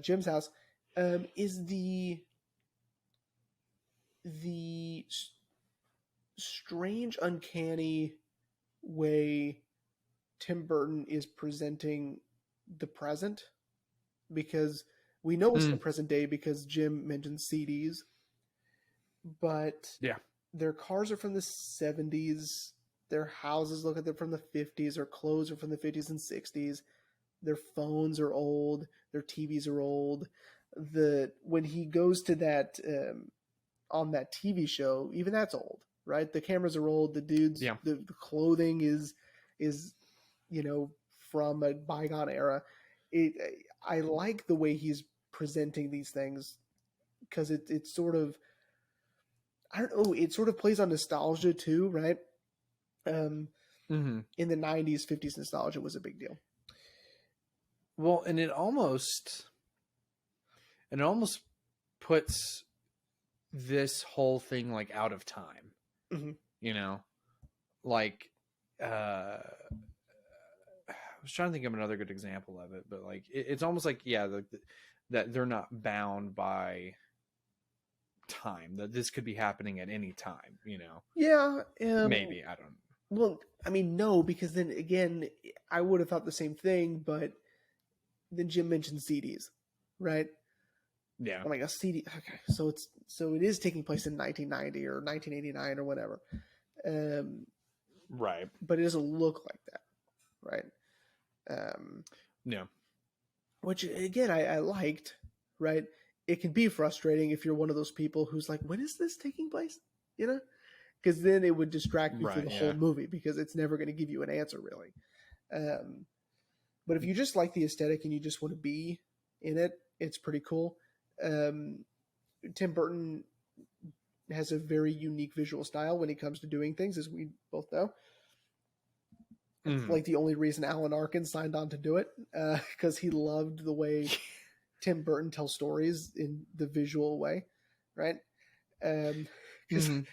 Jim's house, is the strange, uncanny way Tim Burton is presenting the present, because we know it's the present day because Jim mentioned CDs, but their cars are from the 70s. Their houses look like they're from the 50s. Their clothes are from the 50s and 60s. Their phones are old. Their TVs are old. When he goes to that on that TV show, even that's old, right? The cameras are old. The dudes, the clothing is from a bygone era. I like the way he's presenting these things, because it's sort of, I don't know, it sort of plays on nostalgia too, right? In the 90s, 50s, nostalgia was a big deal. Well, and it almost puts this whole thing, like, out of time. Like, I was trying to think of another good example of it, but, like, it's almost like, that they're not bound by time, that this could be happening at any time, Yeah. Maybe, I don't know. Well, I mean, no, because then again, I would have thought the same thing, but then Jim mentioned CDs, right? Yeah. I'm like, a CD. Okay, so it is taking place in 1990 or 1989 or whatever. Right. But it doesn't look like that, right? Yeah. Which, again, I liked, right? It can be frustrating if you're one of those people who's like, when is this taking place? Because then it would distract you for the whole movie, because it's never going to give you an answer, really. But if you just like the aesthetic and you just want to be in it, it's pretty cool. Tim Burton has a very unique visual style when it comes to doing things, as we both know. It's like the only reason Alan Arkin signed on to do it, because he loved the way Tim Burton tells stories in the visual way, right? I read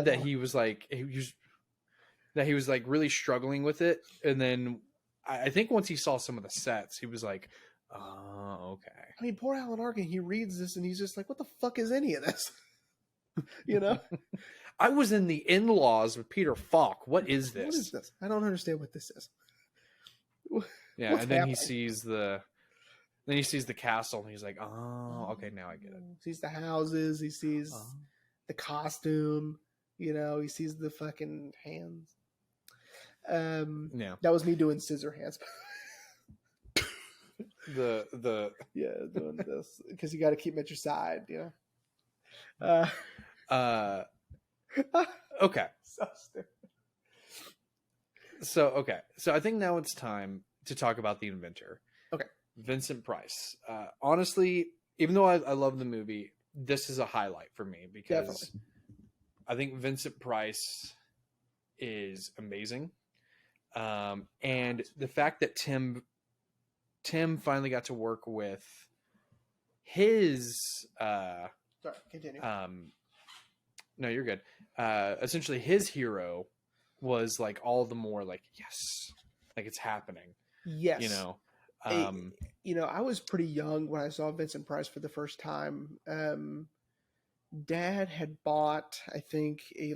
that he was like really struggling with it, and then I think once he saw some of the sets, he was like, "Oh, okay." I mean, poor Alan Arkin. He reads this and he's just like, "What the fuck is any of this?" I was in the In-Laws with Peter Falk. What is this? What is this? I don't understand what this is. Yeah, and then he sees the Then he sees the castle, and he's like, "Oh, okay, now I get it." He sees the houses. He sees the costume. He sees the fucking hands. Yeah. That was me doing Scissorhands. The Yeah, doing this because you got to keep them at your side. Okay. So stupid. So I think now it's time to talk about the inventor. Okay. Vincent Price. Honestly, even though I love the movie, this is a highlight for me because Definitely. I think Vincent Price is amazing. And the fact that Tim finally got to work with his Sorry, continue. no, you're good. Essentially his hero was like all the more like, yes, like it's happening. Yes. I was pretty young when I saw Vincent Price for the first time. Dad had bought, I think, a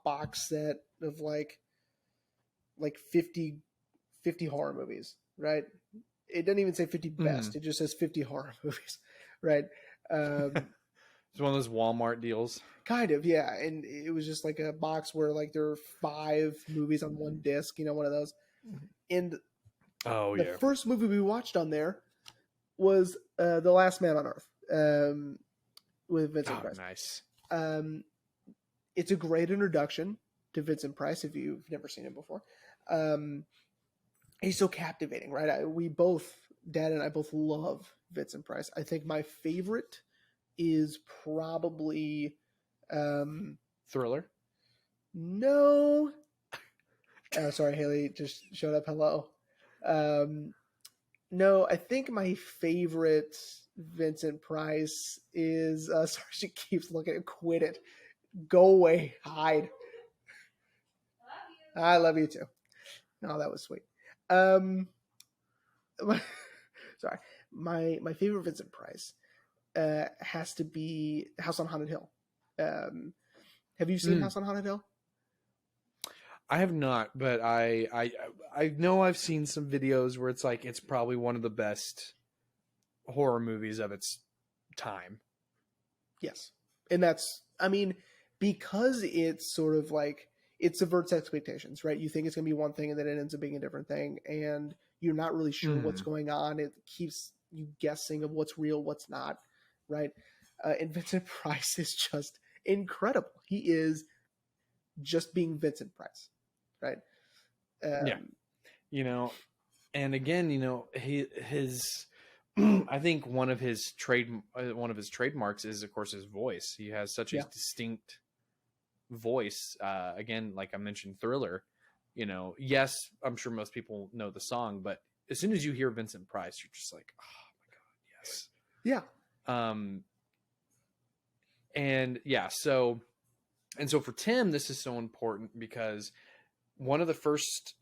box set of like 50 horror movies, right? It doesn't even say 50 best. It just says 50 horror movies, right? It's one of those Walmart deals. Kind of, yeah. And it was just like a box where like there are 5 movies on one disc, one of those. And the first movie we watched on there was The Last Man on Earth with Vincent Price. Nice. It's a great introduction to Vincent Price if you've never seen him before. He's so captivating, right? Dad and I both love Vincent Price. I think my favorite is probably Thriller. No. Oh, sorry, Haley just showed up. Hello. No, I think my favorite Vincent Price is sorry, she keeps looking at Quit It. Go away, hide. I love you too. No, that was sweet. Sorry. My favorite Vincent Price has to be House on Haunted Hill. Have you seen House on Haunted Hill? I have not, but I know I've seen some videos where it's like it's probably one of the best horror movies of its time. Yes. And because it's sort of like it subverts expectations, right? You think it's going to be one thing and then it ends up being a different thing and you're not really sure what's going on. It keeps you guessing of what's real, what's not, right? And Vincent Price is just incredible. He is just being Vincent Price, right? Yeah. And again, his I think one of his trademarks is, of course, his voice. He has such a distinct voice. Again, like I mentioned, Thriller. Yes, I'm sure most people know the song, but as soon as you hear Vincent Price, you're just like, oh my god, yes, yeah. So for Tim, this is so important because one of the first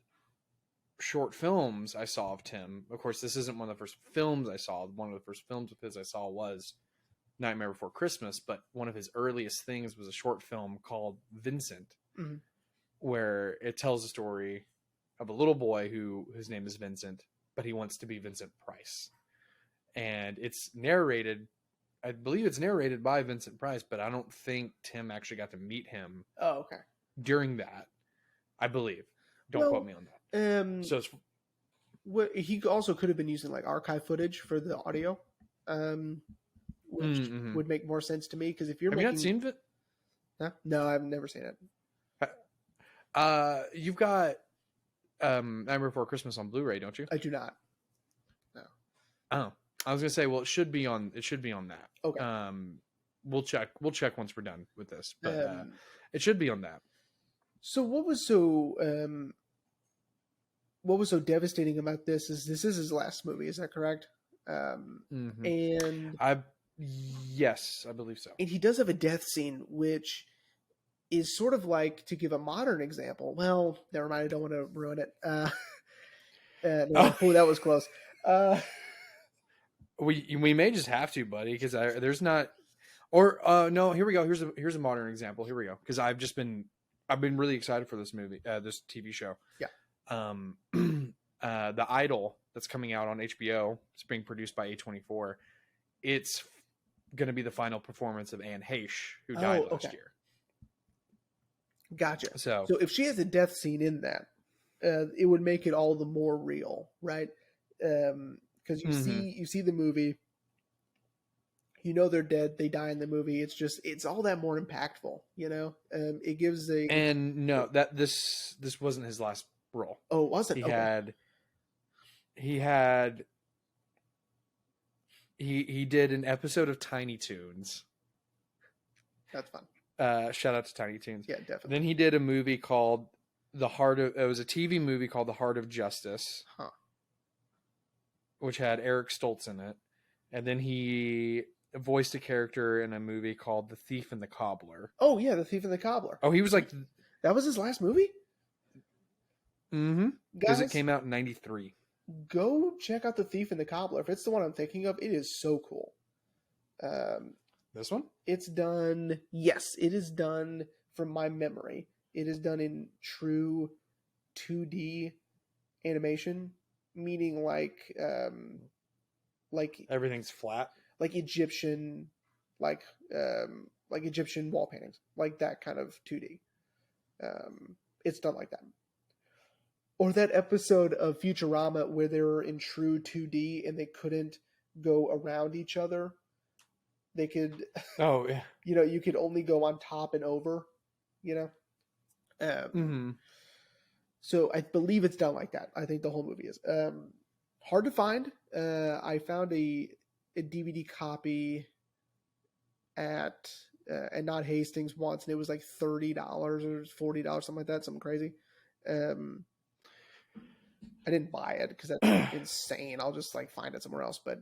short films I saw of Tim, of course, this isn't one of the first films I saw. One of the first films of his I saw was Nightmare Before Christmas, but one of his earliest things was a short film called Vincent, where it tells a story of a little boy whose name is Vincent, but he wants to be Vincent Price. And it's narrated, I believe it's narrated by Vincent Price, but I don't think Tim actually got to meet him during that, I believe. Don't quote me on that. So he also could have been using like archive footage for the audio, which would make more sense to me because if you're you not seen it? Huh? No, I've never seen it. You've got Nightmare Before Christmas on Blu-ray, don't you? I do not. No. Oh, I was gonna say, well, it should be on that. Okay. We'll check once we're done with this, but it should be on that. So what was so devastating about this is his last movie, is that correct? And yes, I believe so. And he does have a death scene, which is sort of like, to give a modern example. Well, never mind. I don't want to ruin it. That was close. We may just have to, buddy, because there's not. Or no, here we go. Here's a modern example. Here we go. Because I've been really excited for this movie, this TV show. Yeah. The Idol that's coming out on HBO. It's being produced by A24. It's going to be the final performance of Anne Heche, who died last year. Gotcha. So if she has a death scene in that, it would make it all the more real, right? Because you see the movie, you know they're dead, they die in the movie. It's all that more impactful, you know. It gives this wasn't his last role. Oh, was it? He did an episode of Tiny Toons. That's fun. Shout out to Tiny Toons. Yeah, definitely. Then he did a movie called it was a TV movie called The Heart of Justice. Huh. Which had Eric Stoltz in it. And then he voiced a character in a movie called The Thief and the Cobbler. Oh, yeah, The Thief and the Cobbler. Oh, he was like... That was his last movie? Mm-hmm. Because it came out in 93. Go check out The Thief and the Cobbler. If it's the one I'm thinking of, it is so cool. This one? It's done... Yes, it is done, from my memory. It is done in true 2D animation, meaning like everything's flat, like Egyptian wall paintings, like that kind of 2D. It's done like that. Or that episode of Futurama where they were in true 2D and they couldn't go around each other. They could, oh yeah, you know, you could only go on top and over, you know. So I believe it's done like that. I think the whole movie is hard to find. I found a DVD copy at not Hastings once, and it was like $30 or $40, something like that, something crazy. I didn't buy it because that's insane. I'll just like find it somewhere else. But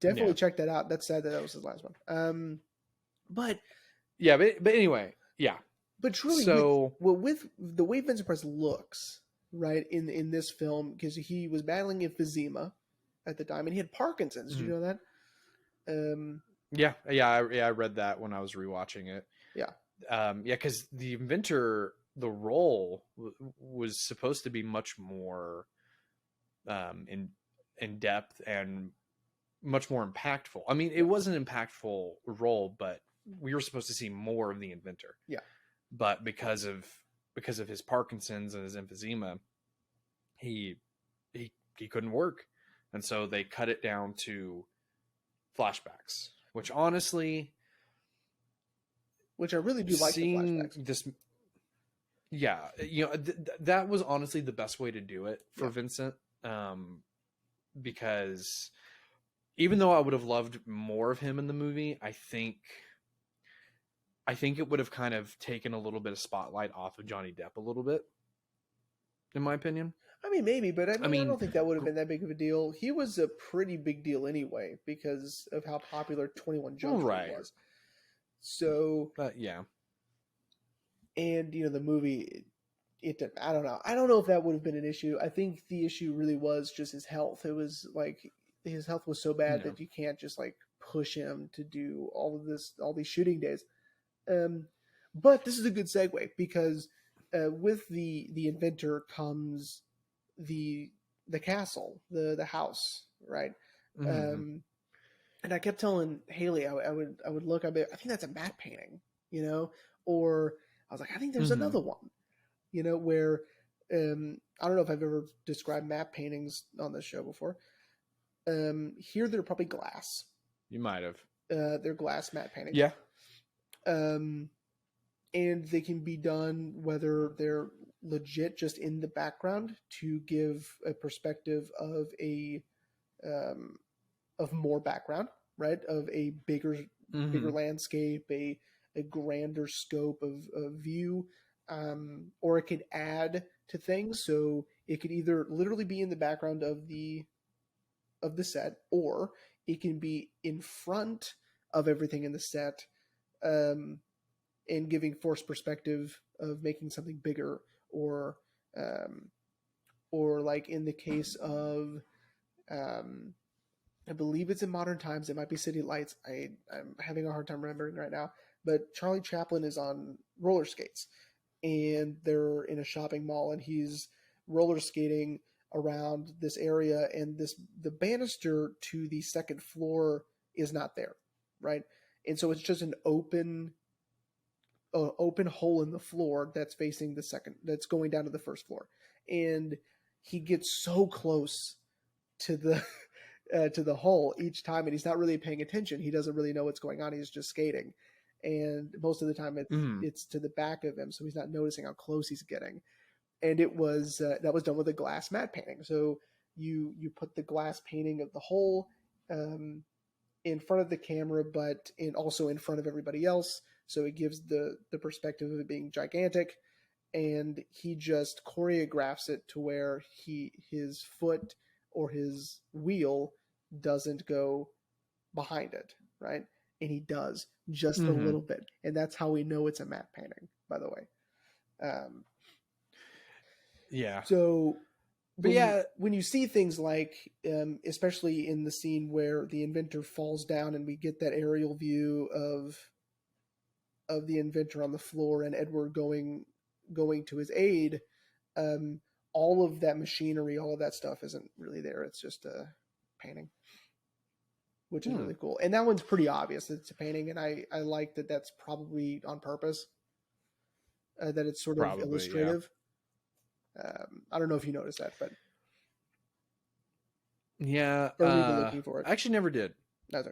definitely check that out. That's sad that was his last one. But yeah, but anyway, yeah. But truly, so with the way Vincent Price looks, right, in this film, because he was battling emphysema at the time, and he had Parkinson's. Did you know that? Yeah, I read that when I was rewatching it. Yeah, because the inventor, the role was supposed to be much more in depth and much more impactful. I mean, it was an impactful role, but we were supposed to see more of the inventor. Yeah. But because of his Parkinson's and his emphysema, he couldn't work, and so they cut it down to flashbacks. Which honestly, I really do like seeing the flashbacks. This. Yeah, you know, that was honestly the best way to do it for Vincent, because even though I would have loved more of him in the movie, I think it would have kind of taken a little bit of spotlight off of Johnny Depp a little bit, in my opinion. I mean, maybe, but I don't think that would have been that big of a deal. He was a pretty big deal anyway because of how popular 21 Jump Street was. So, yeah. And, you know, the movie, I don't know. I don't know if that would have been an issue. I think the issue really was just his health. It was like his health was so bad that you can't just like push him to do all these shooting days. But this is a good segue because with the inventor comes the castle, the house, right? Mm-hmm. And I kept telling Haley I would look. I think that's a matte painting, you know, or I was like, I think there's another one, you know, where I don't know if I've ever described matte paintings on this show before. Here they're probably glass. You might have. They're glass matte paintings. Yeah. And they can be done whether they're legit just in the background to give a perspective of of more background, right? Of a bigger landscape, a grander scope of view, or it could add to things. So it could either literally be in the background of the set, or it can be in front of everything in the set, and giving forced perspective of making something bigger, or like in the case of, I believe it's in Modern Times. It might be City Lights. I'm having a hard time remembering right now. But Charlie Chaplin is on roller skates, and they're in a shopping mall, and he's roller skating around this area, and the banister to the second floor is not there, right? And so it's just an open hole in the floor that's facing that's going down to the first floor. And he gets so close to the hole each time, and he's not really paying attention. He doesn't really know what's going on. He's just skating, and most of the time it's to the back of him, so he's not noticing how close he's getting. And it was that was done with a glass matte painting. So you put the glass painting of the hole in front of the camera, but also in front of everybody else. So it gives the perspective of it being gigantic, and he just choreographs it to where his foot or his wheel doesn't go behind it, right? And he does just a little bit, and that's how we know it's a matte painting, by the way. Yeah. So, but when you see things like, especially in the scene where the inventor falls down, and we get that aerial view of the inventor on the floor and Edward going to his aid, all of that machinery, all of that stuff isn't really there. It's just a painting, which is really cool. And that one's pretty obvious. It's a painting, and I like that that's probably on purpose, that it's sort of illustrative. Yeah. I don't know if you noticed that, but yeah, or were you looking for it? I actually never did. That's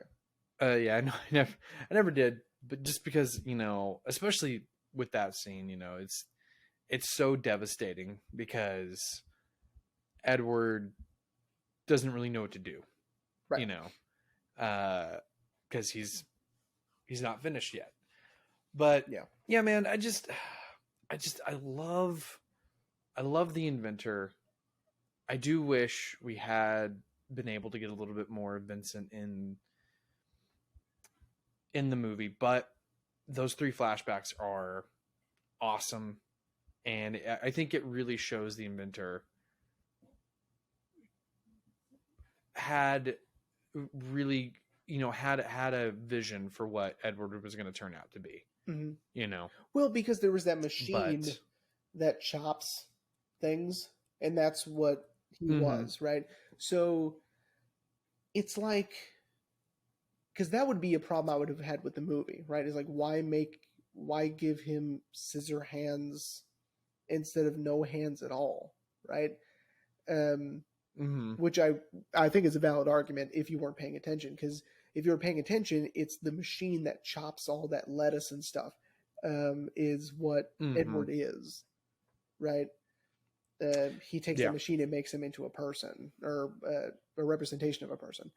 right. Yeah, I never did. But just because, especially with that scene, it's so devastating because Edward doesn't really know what to do, right? Because he's not finished yet. But yeah, man, I love the inventor. I do wish we had been able to get a little bit more of Vincent in the movie, but those 3 flashbacks are awesome, and I think it really shows the inventor had really, had a vision for what Edward was going to turn out to be. Well, because there was that machine that chops things, and that's what he was, right? So it's like, because that would be a problem I would have had with the movie, right? It's like, why give him scissor hands instead of no hands at all, right? Which I think is a valid argument if you weren't paying attention, because if you were paying attention, it's the machine that chops all that lettuce and stuff, is what Edward is, right? He takes the machine and makes him into a person, or a representation of a person.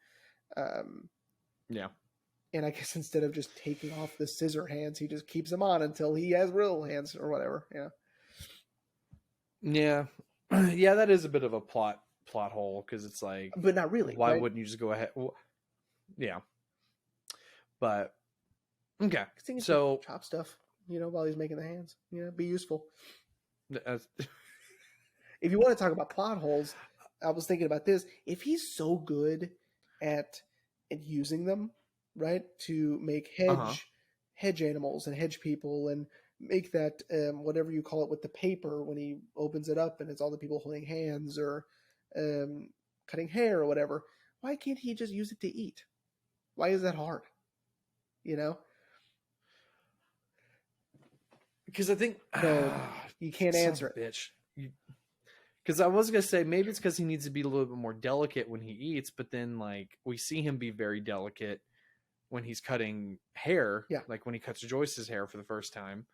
And I guess instead of just taking off the scissor hands, he just keeps them on until he has real hands or whatever. Yeah. That is a bit of a plot hole, because it's like, but not really. Why right? wouldn't you just go ahead? Well, yeah. But okay. So chop stuff, while he's making the hands, be useful. If you want to talk about plot holes, I was thinking about this. If he's so good at using them, right, to make hedge animals and hedge people, and make that whatever you call it with the paper when he opens it up and it's all the people holding hands, or cutting hair or whatever, why can't he just use it to eat? Why is that hard? Because I think you can't answer it, bitch. Because I was gonna say maybe it's because he needs to be a little bit more delicate when he eats, but then we see him be very delicate when he's cutting hair. Yeah, like when he cuts Joyce's hair for the first time.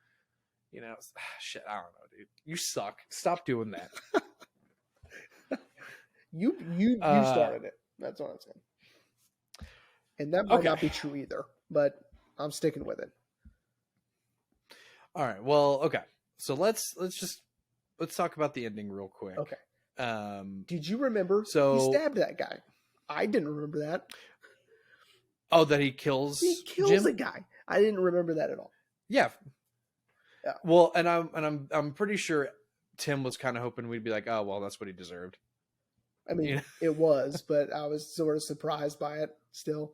Shit, I don't know, dude. You suck. Stop doing that. You started it. That's what I'm saying. And that might not be true either, but I'm sticking with it. All right. Well, okay. So let's talk about the ending real quick. Okay. Did you remember? So he stabbed that guy. I didn't remember that. Oh, that he kills Jim? a guy. I didn't remember that at all. Yeah. Well, and I'm pretty sure Tim was kind of hoping we'd be like, oh well, that's what he deserved. I mean, it was, but I was sort of surprised by it still.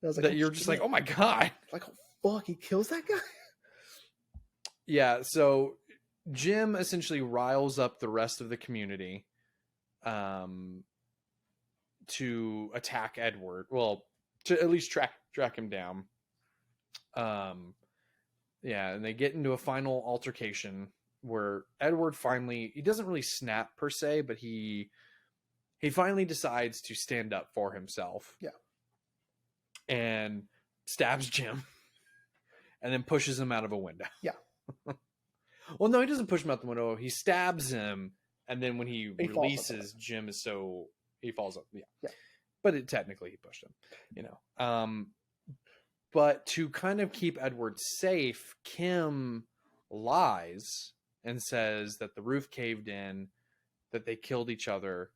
I was like, that you're just like, oh my god, like, oh fuck, he kills that guy. Yeah. So Jim essentially riles up the rest of the community, to attack Edward. Well, to at least track him down. Yeah, and they get into a final altercation where Edward finally, he doesn't really snap per se, but he finally decides to stand up for himself. Yeah. And stabs Jim and then pushes him out of a window. Yeah. Well, no, he doesn't push him out the window. He stabs him, and then when he releases, Jim is he falls up. Yeah. But technically he pushed him, you know. But to kind of keep Edward safe, Kim lies and says that the roof caved in, that they killed each other,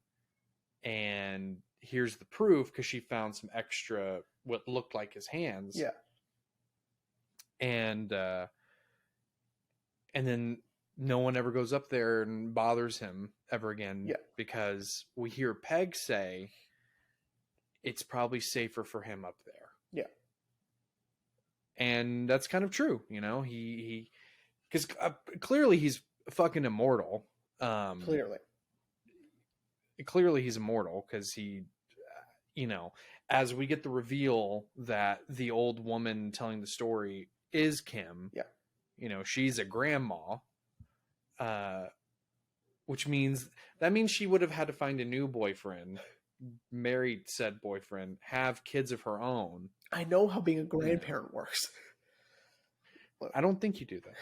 and here's the proof because she found some extra what looked like his hands. Yeah. And then no one ever goes up there and bothers him ever again. Yeah. Because we hear Peg say it's probably safer for him up there. Yeah. And that's kind of true, you know. He because clearly he's fucking immortal. Clearly he's immortal because he, you know, as we get the reveal that the old woman telling the story is Kim. Yeah. You know, she's a grandma, which means she would have had to find a new boyfriend, marry said boyfriend, have kids of her own. I know how being a grandparent works. I don't think you do that.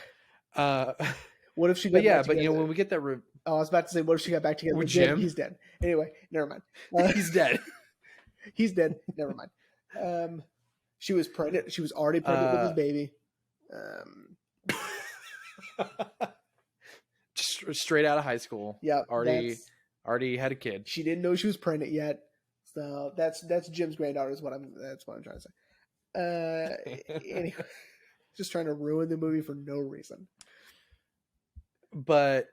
What if she got back but together? you know, when we get that I was about to say, what if she got back together with Jim? He's dead. Anyway, never mind. He's dead. He's dead. Never mind. She was pregnant. She was already pregnant with his baby. Straight out of high school. Yeah. Already had a kid. She didn't know she was pregnant yet. So that's Jim's granddaughter is that's what I'm trying to say. Anyway, just trying to ruin the movie for no reason. But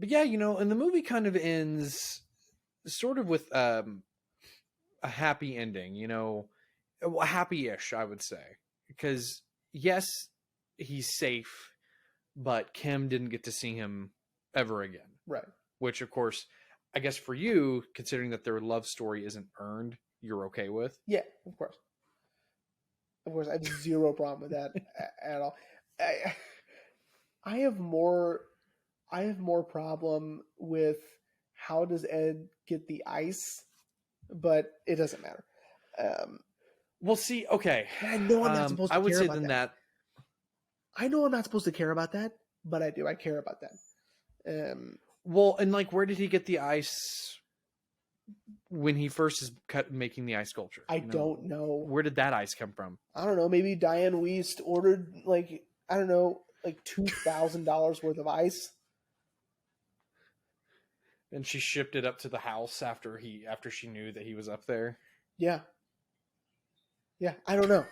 yeah, you know, and the movie kind of ends sort of with a happy ending, you know, happy-ish, I would say, because yes, he's safe, but Kim didn't get to see him ever again. Right. Which, of course, I guess for you, considering that their love story isn't earned, you're okay with. Yeah, of course. Of course, I have zero problem with that at all. I have more problem with how does Ed get the ice, but it doesn't matter. Well, see, okay. I know I'm not supposed to care about that. I would say then that. I know I'm not supposed to care about that, but I do. I care about that. Well, and like, where did he get the ice when he first is making the ice sculpture? I don't know. Where did that ice come from? I don't know. Maybe Diane Wiest ordered like $2,000 worth of ice, and she shipped it up to the house after she knew that he was up there. Yeah. I don't know.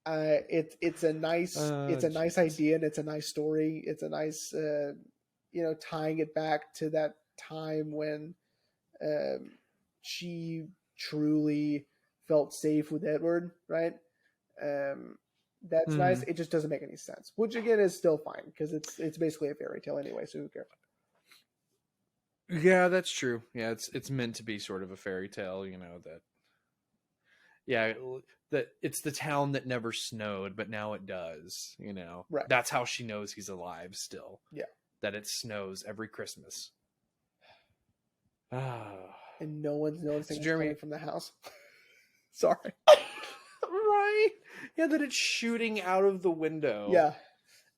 It's a nice idea, and it's a nice story. It's a nice tying it back to that time when she truly felt safe with Edward, right? That's nice. It just doesn't make any sense, which again is still fine because it's basically a fairy tale anyway, so who cares? Yeah, that's true. Yeah, it's meant to be sort of a fairy tale, you know, that. Yeah, that it's the town that never snowed, but now it does, you know. Right. That's how she knows he's alive still. Yeah. That it snows every Christmas. And no one's noticing Jeremy coming from the house. Sorry. Right. Yeah, that it's shooting out of the window. Yeah.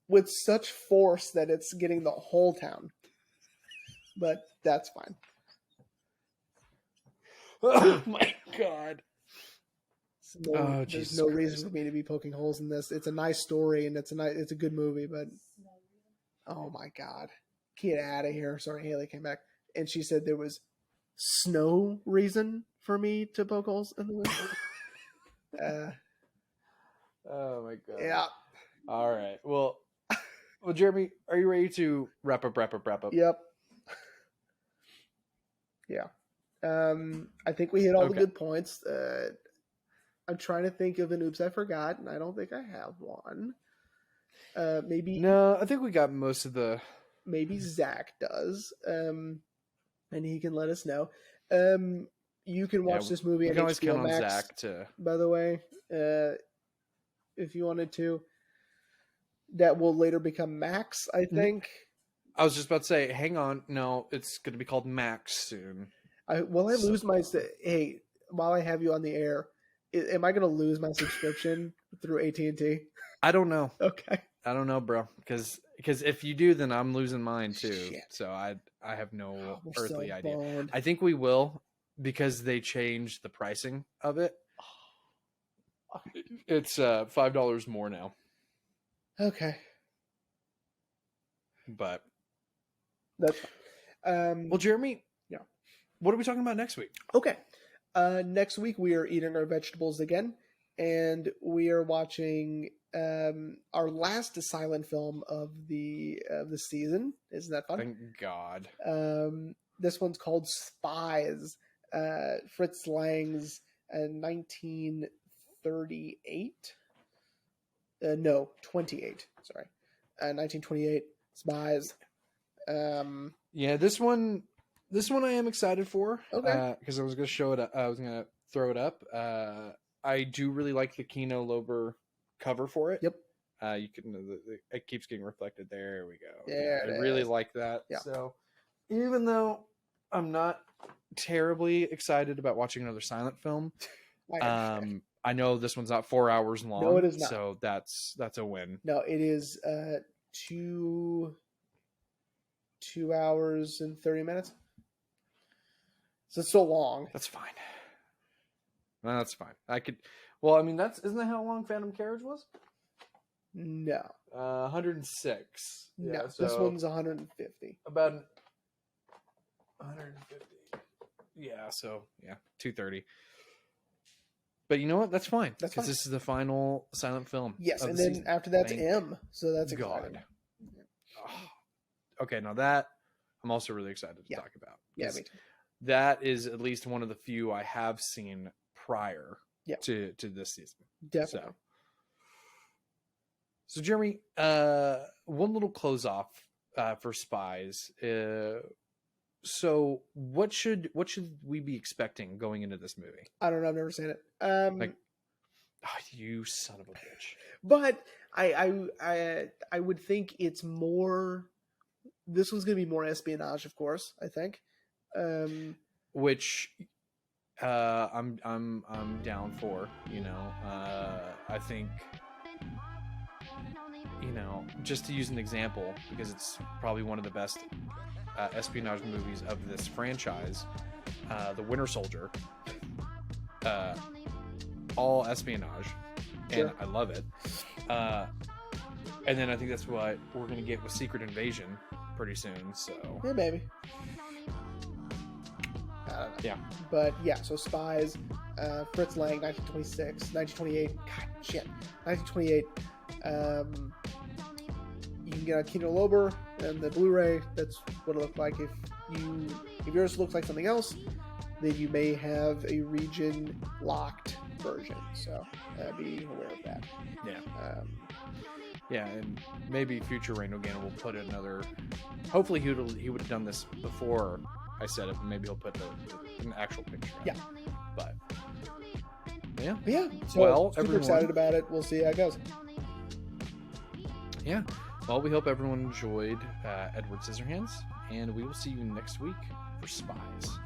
With such force that it's getting the whole town. But that's fine. Oh my God. There's no reason for me to be poking holes in this. It's a nice story and it's a good movie, but oh my God, get out of here. Sorry, Haley came back and she said there was no reason for me to poke holes in the window. Oh my God. Yeah. All right. Well, Jeremy, are you ready to wrap up? Yep. Yeah. I think we hit all the good points. I'm trying to think of an oops I forgot, and I don't think I have one. Maybe no. I think we got most of the maybe Zach does, and he can let us know. You can watch this movie we on can always HBO count on Max, Zach to. by the way, if you wanted to. That will later become Max, I think. I was just about to say, hang on. No, it's going to be called Max soon. Lose my... Hey, while I have you on the air, am I going to lose my subscription through AT&T? I don't know. Okay. I don't know, bro. Because if you do, then I'm losing mine too. Shit. So I have no We're earthly so idea. boned. I think we will, because they changed the pricing of it. It's $5 more now. Okay. But that's fine. well, Jeremy, yeah. What are we talking about next week? Okay. Next week we are eating our vegetables again, and we are watching our last silent film of the season. Isn't that fun? Thank God. This one's called Spies. Fritz Lang's 1938. No, 28. Sorry, 1928. Spies. Yeah, this one I am excited for. Okay. Because I was gonna show it. I was gonna throw it up. I do really like the Kino Lorber cover for it. Yep. You can. It keeps getting reflected. There we go. There I it really is. like that. Yeah. So even though I'm not terribly excited about watching another silent film, I know this one's not 4 hours long. No, it is not. So that's a win. No, it is 2 hours and 30 minutes. So it's so long. That's fine. That's fine. I could. Well, I mean, isn't that how long Phantom Carriage was? No. 106. No. Yeah, This one's 150. About 150. Yeah. So yeah, 230. But you know what? That's fine. That's fine. Because this is the final silent film. Yes, of and the then season. after that's Thank M. So that's God. exciting. Oh. Okay, now that I'm also really excited to talk about. Yeah, me too. That is at least one of the few I have seen prior to this season. Definitely. So Jeremy, one little close off for Spies. So what should we be expecting going into this movie? I don't know. I've never seen it. You son of a bitch. But I would think it's more. This one's going to be more espionage, of course. I think. Which I'm down for. I think. Just to use an example, because it's probably one of the best espionage movies of this franchise, The Winter Soldier, all espionage, and I love it. And then I think that's what we're going to get with Secret Invasion pretty soon. So yeah, maybe. I don't know. Yeah. But yeah, so Spies, Fritz Lang, 1926, 1928. God, shit, 1928. You can get on Kino Lorber and the Blu-ray. That's what it looked like. If yours looks like something else, then you may have a region-locked version. So be aware of that. Yeah. Yeah, and maybe future Rain O'Gannon will put another. Hopefully, he would have done this before I said it, but maybe he'll put an actual picture. Yeah. But yeah. Yeah. So super everyone, excited about it. We'll see how it goes. Yeah. Well, we hope everyone enjoyed Edward Scissorhands, and we will see you next week for Spies.